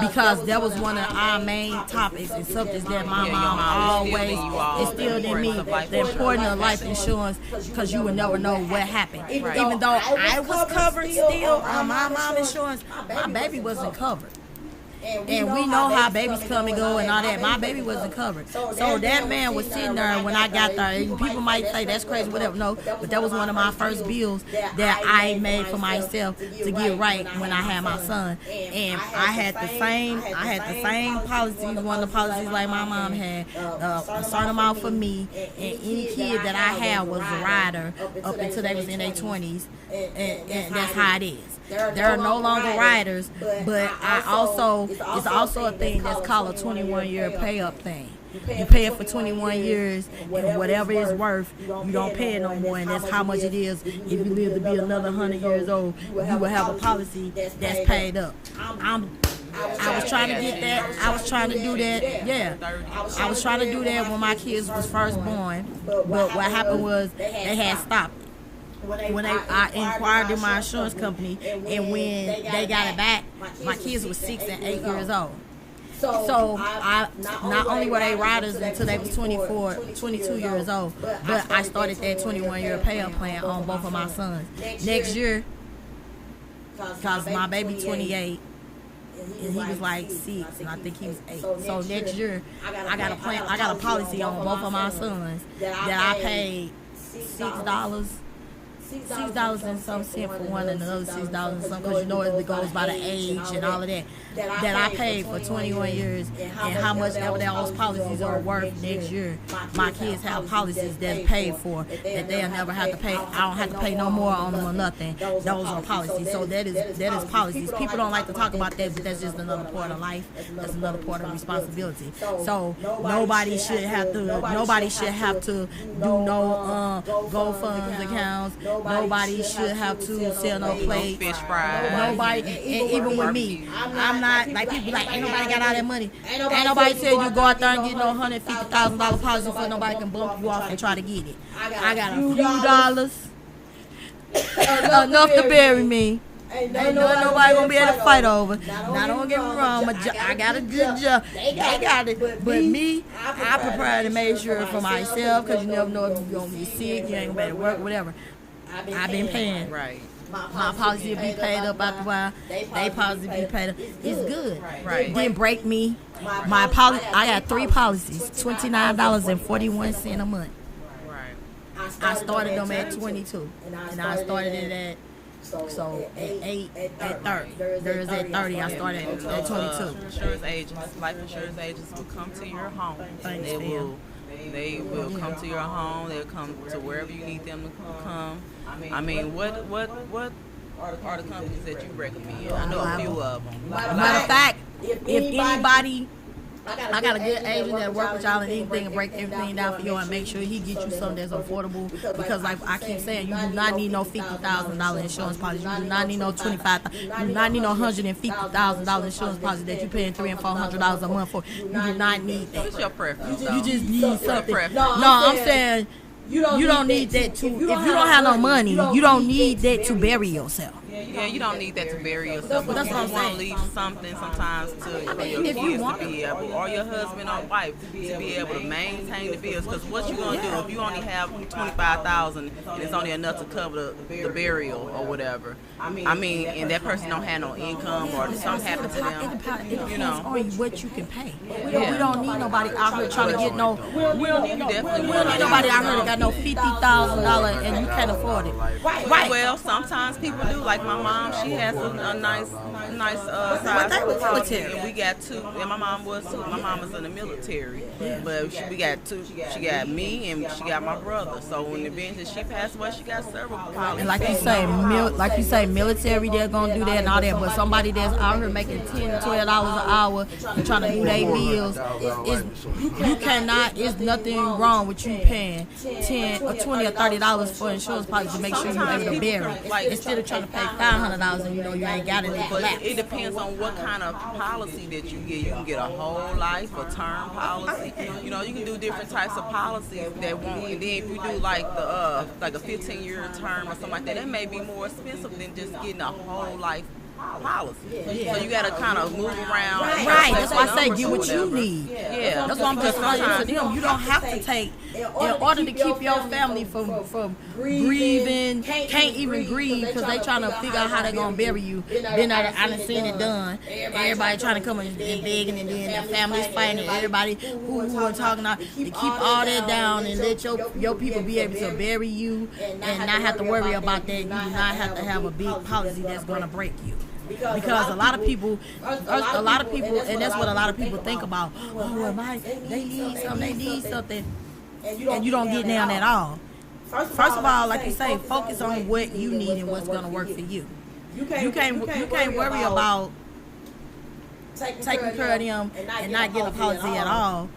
Because that was one of our main topics and subjects that my mom always instilled in me, the importance of life insurance, because you would never know what happened. Even though I was covered still on my mom's insurance, my baby wasn't covered. And we know how babies come and go and all that. My baby wasn't covered. So that man was sitting there when I got there. And people might say that's crazy, whatever. No, but that was one of my first bills that I made for myself to get right when I had my son. And I had the same policies, one of the policies like my mom had, a certain amount for me, and any kid that I had was a rider up until they was in their 20s, and that's how it is. There are no longer riders, but it's also a thing that's called a 21-year pay-up thing. You pay it for 21 years, and whatever it's worth, you don't pay it no more, and that's how much it is. If you live to be another 100 years old, you will have a policy that's paid up. I was trying to get that. I was trying to do that. Yeah, I was trying to do that when my kids was first born, but what happened was they had stopped it. When I inquired in my insurance company, and when they got it back, my kids were 6 and 8 years old. So I not only were they riders until they was 22 years old, but I started that 21-year pay-up plan on both of my sons. Next year, because my baby 28, and he was like 6, and I think he was 8. So next year, I got a policy on both of my sons that I paid $6 and some cent for one, and another $6 and some, because you know it goes by the age and all of that. That I paid for 21 years, and how much ever those policies are worth next year. My kids have policies that's paid for that they'll never have to pay. I don't have to pay no more on them or nothing. Those are policies. So that is policies. People don't like to talk about that, but that's just another part of life. That's another part of responsibility. So nobody should have to do no GoFundMe accounts. Nobody should have to sell no plates. Fish fries. Nobody, and even with me, I'm not like people like ain't nobody got all that money. Ain't nobody tell you go out there and get no $150,000 policy before nobody can bump you off and try to get it. I got a few dollars, enough to bury me. Ain't nobody gonna be able to fight over. Now don't get me wrong, I got a good job. They got it. But me, I prepared to make sure for myself, because you never know if you're gonna be sick, you ain't gonna be able to work, whatever. I've been paying. Right. My policy will be paid up after a while. They policy be paid up. It's good. Right. Didn't break me. My policy. I got 3 policies. $29.41 a month. Right. I started them at 22, and I started it at. So at 30. There's at 30. I started at 22. Insurance agents, life insurance agents will come to your home. They will come to your home. They'll come to wherever you need them to come. I mean, what are the companies that you recommend? I know a few of them. Matter of fact, if anybody, I got a good agent that work with y'all and anything and break everything down for you and make sure he get you something that's affordable. Because like I keep saying, you do not need no $50,000 insurance policy. You do not need no $25,000. You do not need no $150,000 insurance policy that you paying $300 and $400 a month for. You do not need that. What's your preference? You just need something. No, I'm saying you don't need that to. If you don't have no money, you don't need that to bury yourself. Yeah, you don't need that to bury yourself. But that's you what I'm want to saying. leave something sometimes for your kids to be able, or your husband or wife to be able to maintain the bills. Because what you gonna do if you only have $25,000 and it's only enough to cover the burial or whatever? I mean, and that person don't have no income or something happened to them. It depends on what you can pay. We don't need nobody out here trying to get no. We don't need nobody out here that got no $50,000 and you can't afford it. Right. Well, sometimes people do. Like my mom, she has a nice size policy, and we got 2. And my mom was too. My mom was in the military, but we got 2. She got me and she got my brother. So when the event that she passed away, she got several policies. And like you say, military, they're gonna do that and all that. But somebody that's out here making $10, $12 an hour and trying to do their bills, you cannot. There's nothing wrong with you paying $10 or $20 or $30 for insurance policy to make sure you're able to bury it, instead of trying to pay $500 and you know you ain't got it. It depends on what kind of policy that you get. You can get a whole life or term policy. You know, you can do different types of policies that won't. And then if you do like a 15-year term or something like that, that may be more expensive than just getting a whole life policy. So you got to kind of move around. Right. That's why I say get what you need. Yeah. That's why I'm just saying to them. You don't have to take in order to keep your family from grieving, can't even grieve because they trying to figure out how they gonna bury you. Then I done seen it done. Everybody trying to come and begging, and then the families fighting, and everybody who are talking out to keep all that down and let your people be able to bury you and not have to worry about that. You do not have to have a big policy that's gonna break you. Because a lot of people, and that's what a lot of people think about. Oh, they need something, and you don't get down at all. First of all, like you say, focus on what you need and what's gonna work for you. You can't worry about taking care of them and not getting a policy at all.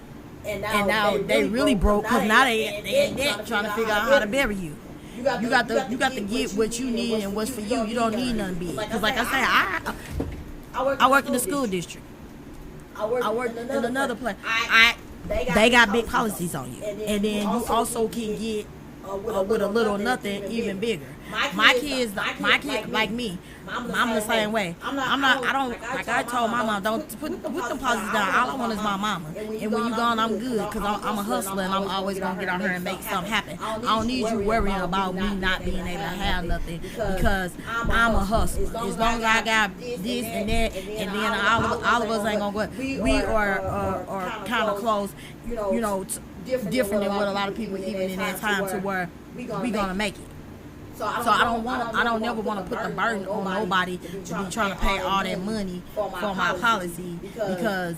And now they really broke because now they trying to figure out how to bury you. You got to get what you need and what's for you. You don't need nothing big. Because like I say, I work in the school district. I work in another place. They got big policies on you, and then you also can get with a little nothing even bigger. My kids like me. I'm the same way. I told my mom, don't put them policies down. All I want is my mama. And when you gone, I'm good because I'm a hustler and I'm always going to get out here and make something happen. I don't need you worrying about me not being able to have nothing because I'm a hustler. As long as I got this and that, and then all of us ain't going to go. We are kind of close, different than what a lot of people even in that time to where we going to make it. So I don't never want to put the burden on nobody to be trying to pay all that money for my policy because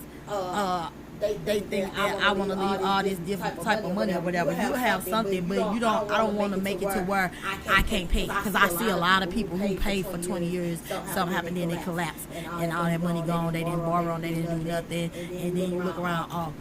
they think that I want to leave all this different type of money or whatever. You have something, but I don't want to make it to where I can't pay because I see a lot of people who paid for 20 years, something happened, then they collapse and all that money gone. They didn't borrow, they didn't do nothing, and then you look around,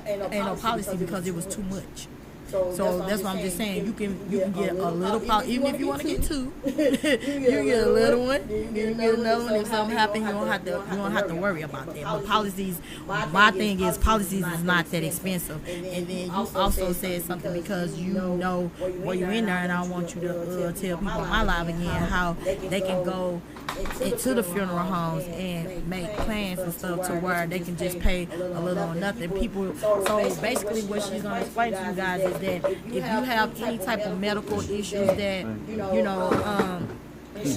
ain't no policy because it was too much. So that's what I'm just saying. You can get a little policy, even if you want to get two. You get a little one. You get another one. If something happens, you don't have to worry about that. But policies, my thing is policies is not that expensive. And then you also said something because you know where you're in there, and I want you to tell people on my live again how they can go into the funeral homes and make plans and stuff to where they can just pay a little or nothing. So basically what she's going to explain to you guys is that if you have any type of medical issues that,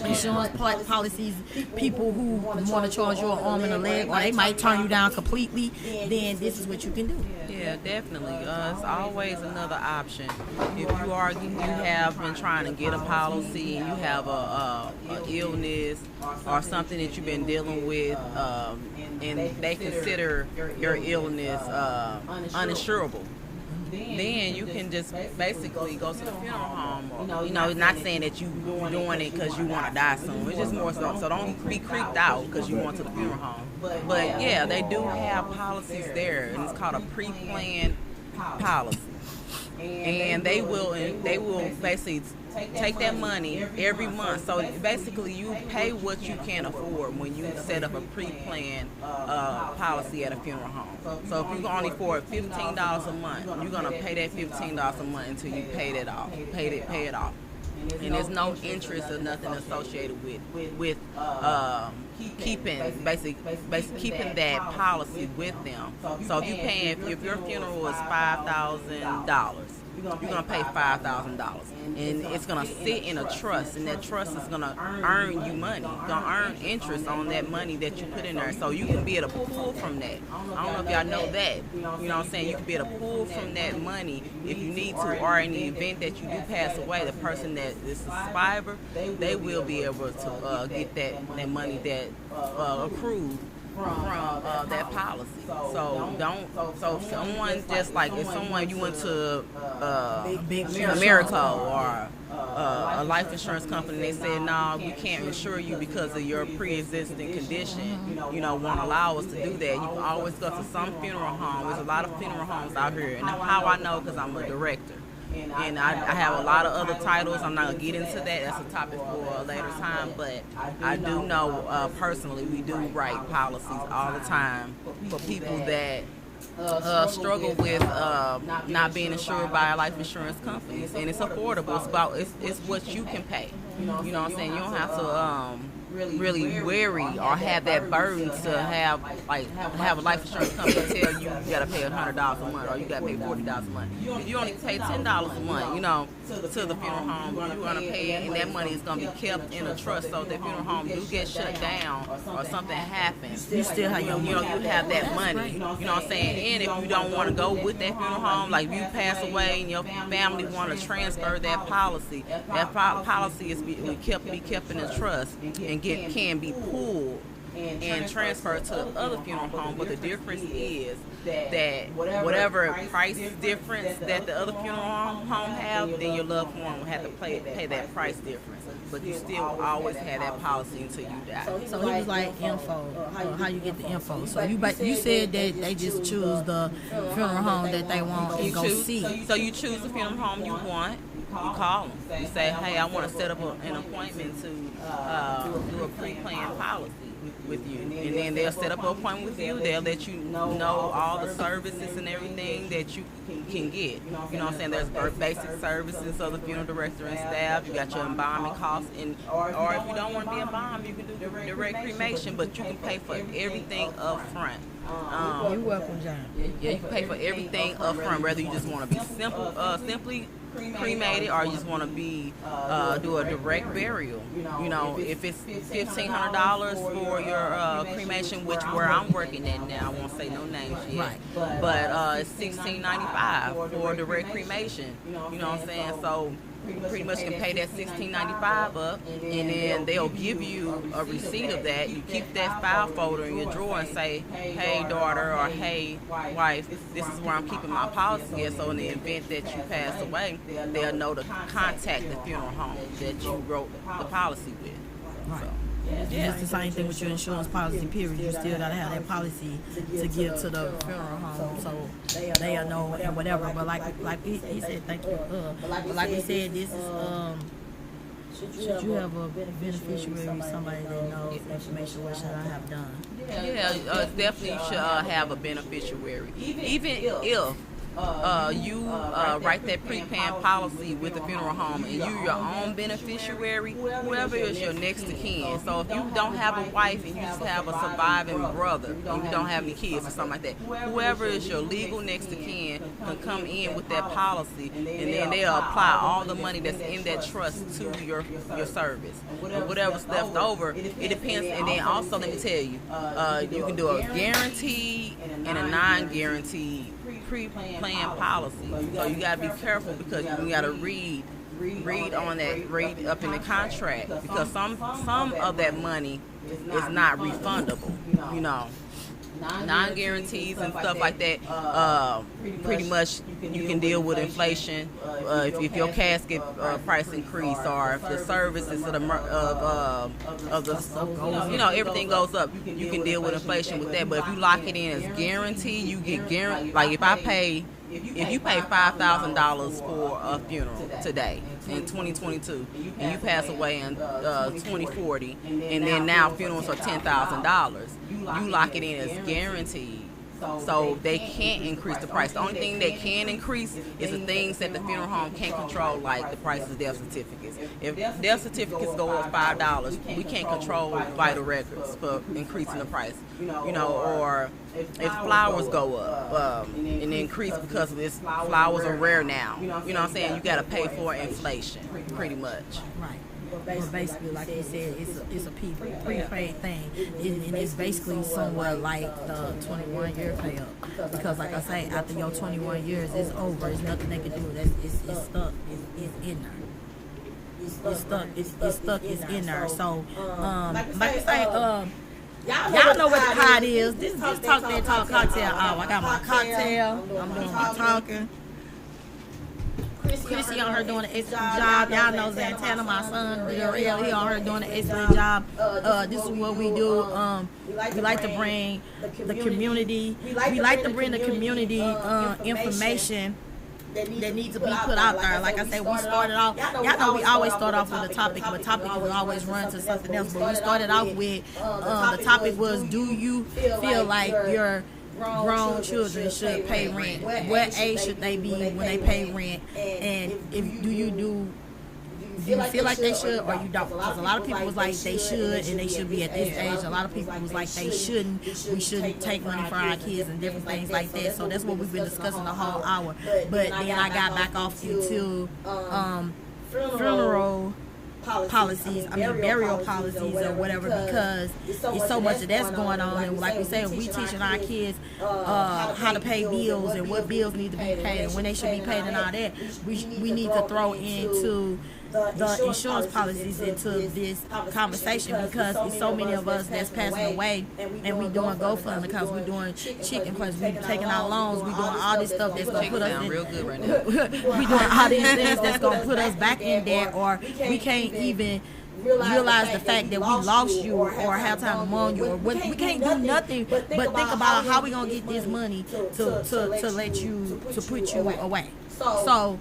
insurance policies, people who want to charge you an arm and a leg, or they might turn you down completely, then this is what you can do. Yeah, definitely. It's always another option. If you have been trying to get a policy and you have a illness or something that you've been dealing with, and they consider your illness uninsurable, then you can just basically go to the funeral home. Not saying that you doing it because you want to die soon. It's just more so don't be creeped out because you want to the funeral home. But yeah, they do have policies there, and it's called a pre-planned policy. And they will basically take that money every month. So basically you pay what you can afford when you set up a pre-planned policy at a funeral home. So if you can only afford $15 a month, you're going to pay that $15 a month until you pay it off. And there's no interest or nothing associated with keeping that policy with them. So if your funeral is $5,000, you're gonna pay $5,000, and it's gonna sit in a trust, and that trust is gonna earn you money, gonna earn interest on that money that you put in there. So you can be able to pull from that. I don't know if y'all know that. You know what I'm saying? You can be able to pull from that money if you need to, or in the event that you do pass away, the person that is the survivor, they will be able to get that money that accrued from that policy. So someone just like if someone you went to America or a life insurance company, they said no, we can't insure you because of your pre-existing condition, won't allow us to do that. You can always go to some funeral home. There's a lot of funeral homes out here, and how I know because I'm a director. And I have a lot of other titles. I'm not going to get into that. That's a topic for a later time. But I do know personally we do write policies all the time for people that struggle with not being insured by life insurance companies. And it's affordable. It's what you can pay. You know what I'm saying? You don't have to really worry or have that burden to have a life insurance company tell you gotta pay $100 a month or you gotta pay $40 a month. If you only pay $10 a month, to the funeral home, you're gonna pay it, and that money is gonna be kept in a trust. So if the funeral home do get shut down or something happens, you still have your money. You have that money. You know what I'm saying? And if you don't want to go with that funeral home, like if you pass away and your family want to transfer that policy is be kept in a trust and can be pulled and transferred to the other funeral home. But the difference is that whatever price difference that the other funeral home have, then your loved one will have to pay that price difference. But you still always have that policy until you die. So he was like info, how you get the info. So you said that they just choose the funeral home that they want and go see. So you choose the funeral home you want. You call them. You say, hey, I want to set up an appointment to do a pre-planned policy with you. And then they'll set up an appointment with you. They'll let you know all the services and everything that you can get. You know what I'm saying? There's basic services of the funeral director and staff. You got your embalming costs. Or if you don't want to be embalmed, you can do direct cremation, but you can pay for everything up front. You're welcome, John. Yeah, you can pay for everything up front, whether you just want to be simply cremated or you just want to be do a direct burial. If it's $1,500 for your cremation, which where I'm working at now, I won't say no names yet, but it's $1,695 for direct cremation. You know what I'm saying? So you pretty much can pay that $1,695 up, and then they'll give you a receipt of that. You keep that file folder in your drawer and say, hey daughter or hey wife, this is where I'm keeping my policy at. So in the event that you pass away, they'll know to contact the funeral home that you wrote the policy with. Right. So. Yeah. It's the same thing with your insurance policy, period. You still gotta have that policy to give to the funeral home, so they'll know and whatever. But like he said, thank you. But like he said, this is should you have a beneficiary, somebody that knows information, what should I have done? Yeah, definitely should have a beneficiary, even if you write that pre-planned policy with the funeral home and you're your own beneficiary, whoever is your next of kin. So if you don't have a wife and you just have a surviving brother and you don't have any kids or something like that, whoever is your legal next of kin can come in with that policy, and then they'll apply all the money that's in that trust to your service. And whatever's left over, it depends. And then also, let me tell you, you can do a guaranteed and a non-guaranteed pre-planned policy. So you gotta be careful because you gotta read on that, read up in the contract, because some of that money is not refundable. Non-guarantees and stuff like that. Pretty much you can deal with inflation if your casket price increase, or if the services of the everything goes up. You can deal with inflation with that. But if you lock it in as guaranteed, you get guaranteed. Like if you pay $5,000 for a funeral today in 2022, and you pass away in 2040, and then now funerals are $10,000, you lock it in as guaranteed. So they can't increase the price. The only thing they can increase is the things that the funeral home can't control, like the price of death certificates. If death certificates go up $5, we can't control vital records for increasing the price. Or if flowers go up and increase because flowers are rare now. You know what I'm saying? You got to pay for inflation, pretty much. Right. But basically, like you said, it's a prepaid thing, and it's basically somewhat like the 21-year pay up. Because, like I say, after your 21 years, it's over. There's nothing they can do. It's stuck. It's in there. It's stuck. It's stuck. It's in there. So, like I say, y'all know what the pot is. This is just Talk That Talk cocktail. Oh, I got my cocktail. I'm doing my talking. Chrissy on her doing an excellent job. Y'all know Zantana, my son, he on her doing an excellent job. This is what we do. We like to bring the community. We like to bring the community information that needs to be put out there. Like I said, we started off, y'all know we always start off with a topic, but topic will always run to something else. But we started off with, the topic was, do you feel like your grown children should pay rent? What age should they be when they pay rent? And do you do you feel like they should or you don't? Because a lot of people was like they should and they should be at this age. A lot of people was like they shouldn't. We shouldn't take money for our kids and different things like that. So that's what we've been discussing the whole hour. But then I got back off into funeral policies, burial policies or whatever, because it's so much of that's going on. And like we said, we teaching our kids how to pay bills and what bills need to be paid and when they should be paid and all that. We need to throw into the insurance policies into this conversation, because it's so many of us that's passing away and we doing GoFundMe because we're doing chicken place, we taking out loans, we doing all this stuff that's gonna put us in real good right now. we doing all these things that's gonna put us back in there, or we can't even realize the fact that we lost you or have time to mourn you, or we can't do nothing but think about how we gonna get this money to let you, to put you away. So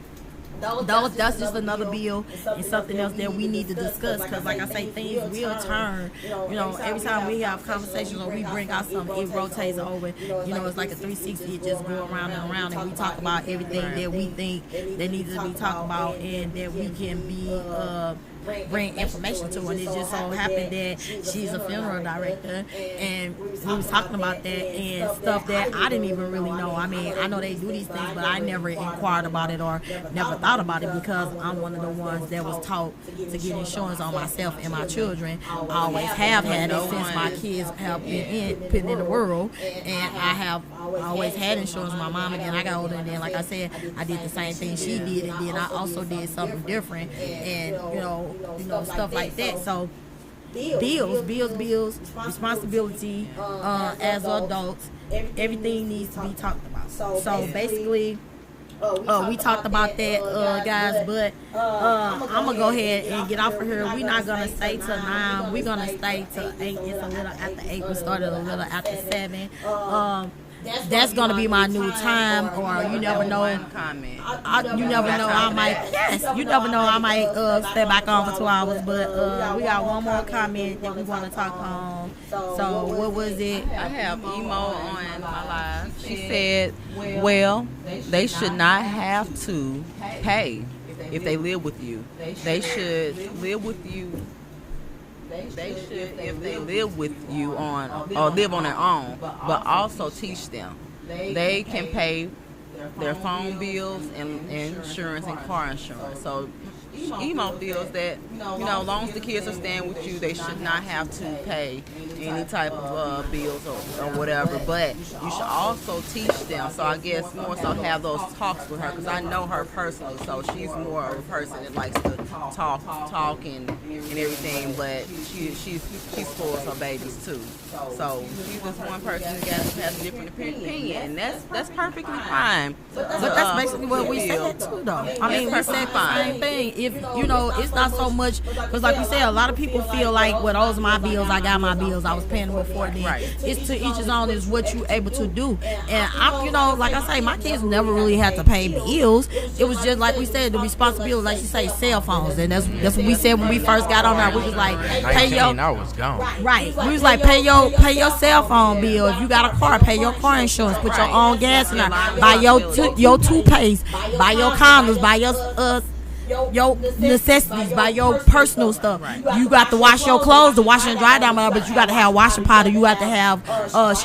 that's just another bill and something else that we need to discuss, because like I say, things will turn. Every time we have conversations or we bring out something, it rotates over. It's like a 360. It just go around and around, and we talk about everything that we think that needs to be talked about and that we can be bring information to. And it just so happened that she's a funeral director, and we was talking about that and stuff that I didn't even really know. I mean, I know they do these things, but I never inquired about it or never thought about it, because I'm one of the ones that was taught to get insurance on myself and my children. I always have had it since my kids have been put in the world, and I have always had insurance. My mom, and then I got older, and then like I said, I did the same thing she did, and then I also did something different, and stuff like that. So bills, responsibility as adults, everything needs to be talked about. So basically, we talked about that, guys, but I'm gonna go ahead and get off of here. We're not gonna stay till 9. We're gonna stay till 8. It's a little after 8. We started a little after 7. That's gonna be my new time, or you never know. You never know. You never know. I might stay back on for 2 hours, but we got one more comment that we want to talk on. So what was it? I have Emo on my live. She said, "Well, they should not have to pay if they live with you. They should live with you." They should, if they live with you or live on their own, but also teach them. They can pay their phone bills and insurance and car insurance. So Emo feels that, as long as the kids are staying with you, they should not have to pay any type of bills or whatever, but you should also teach them. So I guess more so have those talks with her, because I know her personally, so she's more of a person that likes to talk and everything, but she spoils her babies too. So she's just one person that has a different opinion, and that's perfectly fine. But that's basically what we said too, though. I mean, we said the same thing. If it's not so much, because like we said, a lot of people feel like, well, those are my bills, I got my bills, I was paying them before then. Right. It's to each his own, is what you able to do. And I'm, like I say, my kids never really had to pay bills. It was just like we said, the responsibility, like you say, cell phones, and that's what we said when we first got on there. We was like, pay your. I was gone. Right. We was like, pay your cell phone bill. If you got a car, pay your car insurance. Put your own gas in there. Buy your toothpaste. Buy your condoms. Buy your necessities, by your personal stuff. You got to wash your clothes, to wash and dry down, but you got to have washing powder. You got to have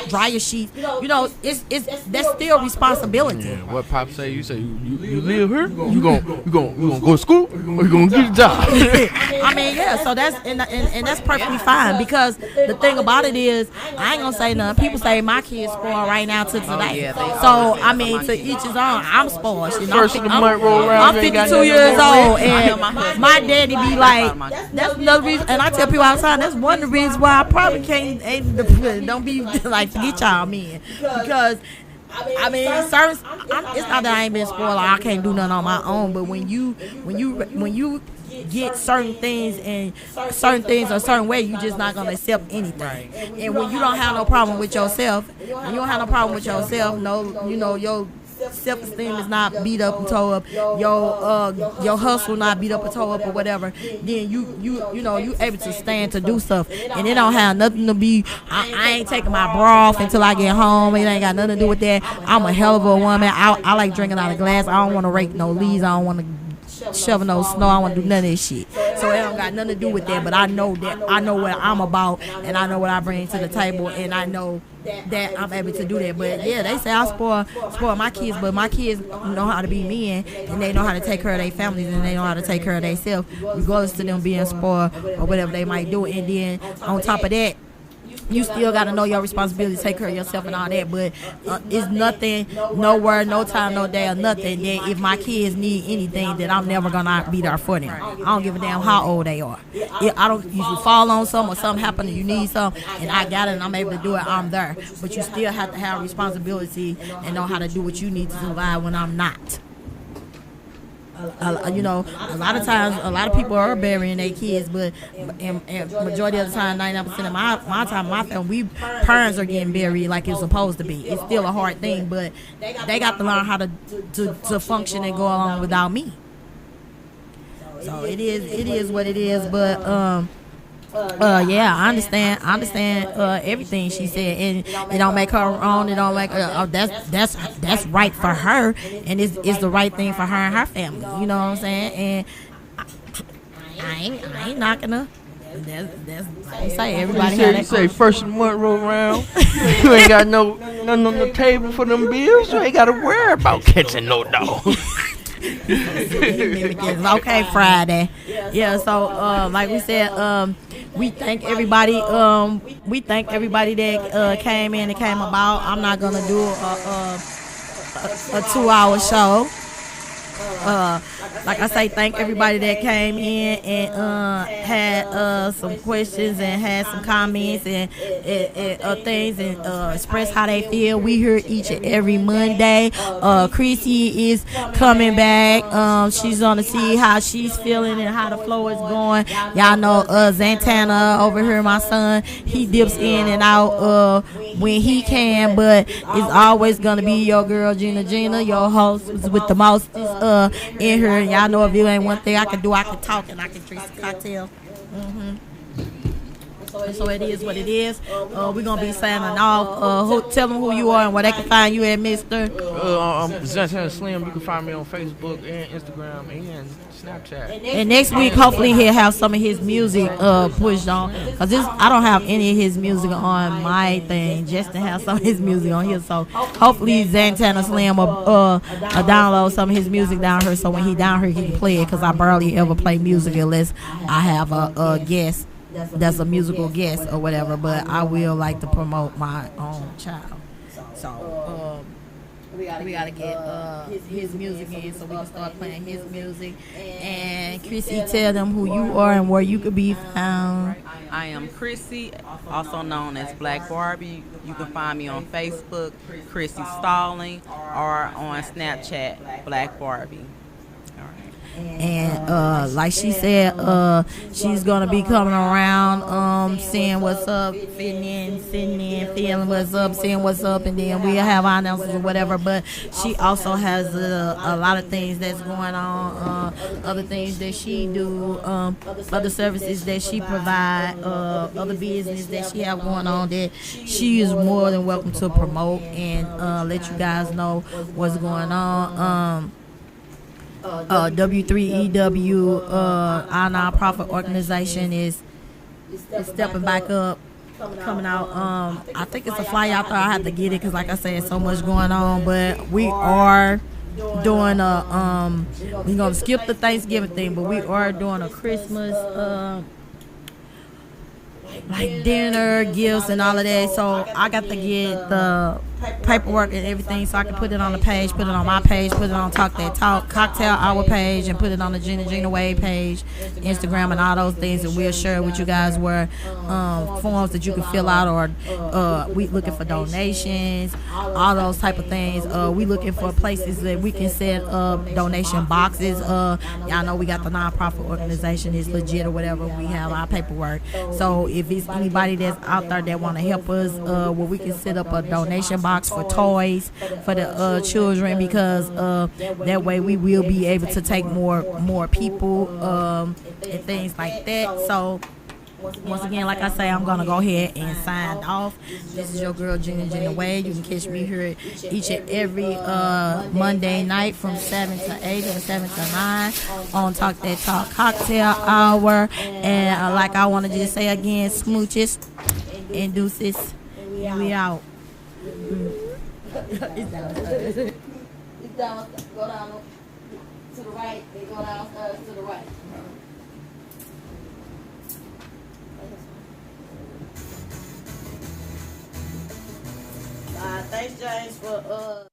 dryer sheets. It's that's still responsibility. Yeah, what Pop say? You say you live here. You gonna go to school, or you gonna get a job? I mean, yeah. So that's and that's perfectly fine, because the thing about it is, I ain't gonna say nothing. People say my kids spoiled right now to today. So I mean, to each his own. I'm spoiled. I'm 52 years old. And my daddy be like, that's another reason, and I tell people all the time, that's one of the reasons why I probably don't be like, forget y'all men, because I mean, it's not that I ain't been spoiled, like I can't do nothing on my own, but when you get certain things a certain way, you just not gonna accept anything. And when you don't have no problem with yourself, your self-esteem is not beat up and toe up, your hustle not beat up and toe up or whatever, then you able to stand to do stuff, and it don't have nothing to be, I ain't taking my bra off until I get home. It ain't got nothing to do with that. I'm a hell of a woman. I like drinking out of glass. I don't want to rake no leaves. I don't want to shovel no snow. I don't want to do none of this shit. So it don't got nothing to do with that. But I know what I'm about, and I know what I bring to the table, and I know that I'm able to do that. But yeah, they say I spoil my kids, but my kids know how to be men, and they know how to take care of their families, and they know how to take care of themselves, regardless to them being spoiled or whatever they might do. And then on top of that, you still got to know your responsibility to take care of yourself and all that. But it's nothing, no word, no time, no day, or nothing that if my kids need anything, that I'm never going to be there for them. I don't give a damn how old they are. If I don't usually fall on something or something happen and you need something and I got it and I'm able to do it, I'm there. But you still have to have responsibility and know how to do what you need to survive when I'm not. You know, a lot of times, a lot of people are burying their kids, but and majority of the time, 99% of my time, my family, we parents are getting buried like it's supposed to be. It's still a hard thing, but they got to learn how to function and go along without me. So it is what it is, but yeah, I understand everything she said, and it don't make her wrong. It don't make her, that's right for her, and it's the right thing for her and her family. You know what I'm saying? And I ain't knocking her. That's like I say, everybody had that. You say first of the month roll around, you ain't got nothing on the table for them bills. You ain't got to worry about catching no dog. Okay, Friday. Yeah, so like we said, we thank everybody. We thank everybody that came in and came about. I'm not gonna do a 2-hour show. Like I say, thank everybody that came in and had some questions and had some comments and things and express how they feel. We here each and every Monday. Chrissy is coming back. She's gonna see how she's feeling and how the flow is going. Y'all know Zantana over here, my son, he dips in and out when he can, but it's always gonna be your girl Gina, your host with the most in here. Y'all know if you ain't one thing I can do, I can talk and I can drink some cocktails. So it is what it is. We're gonna be signing off. Tell them who you are and where they can find you at, Mister. I'm Zantana Slim. You can find me on Facebook and Instagram and Snapchat. And next week, hopefully, he'll have some of his music pushed on. Cause I don't have any of his music on my thing. Just to have some of his music on here. So hopefully, Zantana Slim will download some of his music down here. So when he down here, he can play it. Cause I barely ever play music unless I have a guest. That's a musical guest or whatever, but I will like to promote my own child. So we gotta get his music in so we can start playing his music. And Chrissy, tell them who you are and where you could be found. I am Chrissy, also known as Black Barbie. You can find me on Facebook, Chrissy Stalling, or on Snapchat, Black Barbie. And like she said, she's gonna be coming around, seeing what's up, sitting in, feeling what's up, seeing what's up, and then we'll have our announcements or whatever. But she also has a lot of things that's going on, other things that she do, other services that she provide, other business that she have going on that she is more than welcome to promote and let you guys know what's going on. W3EW, our nonprofit organization, is stepping back up, coming out. I think it's a flyer out there. I have to get it because, like I said, so much going on. But we are doing we're gonna skip the Thanksgiving thing, but we are doing a Christmas like dinner, gifts, and all of that. So I got to get the paperwork and everything so I can put it on the page, put it on my page, put it on Talk That Talk Cocktail Hour page, and put it on the Jenna Getaway page, Instagram, and all those things. And we'll share with you guys where forms that you can fill out, or we looking for donations, all those type of things. We looking for places that we can set up donation boxes. Y'all know we got the nonprofit organization, it's legit or whatever. We have our paperwork. So if it's anybody that's out there that want to help us, where we can set up a donation box for toys for the children, because that way we will be able to take more people and things like that. So Once again, like I say, I'm gonna go ahead and sign off. This is your girl Jenna Getaway. You can catch me here each and every Monday night from 7 to 8 and 7 to 9 on Talk That Talk Cocktail Hour. And like I want to just say again, smooches and deuces. We out. It's down. Go down to the right. They go downstairs to the right. Thanks, James, for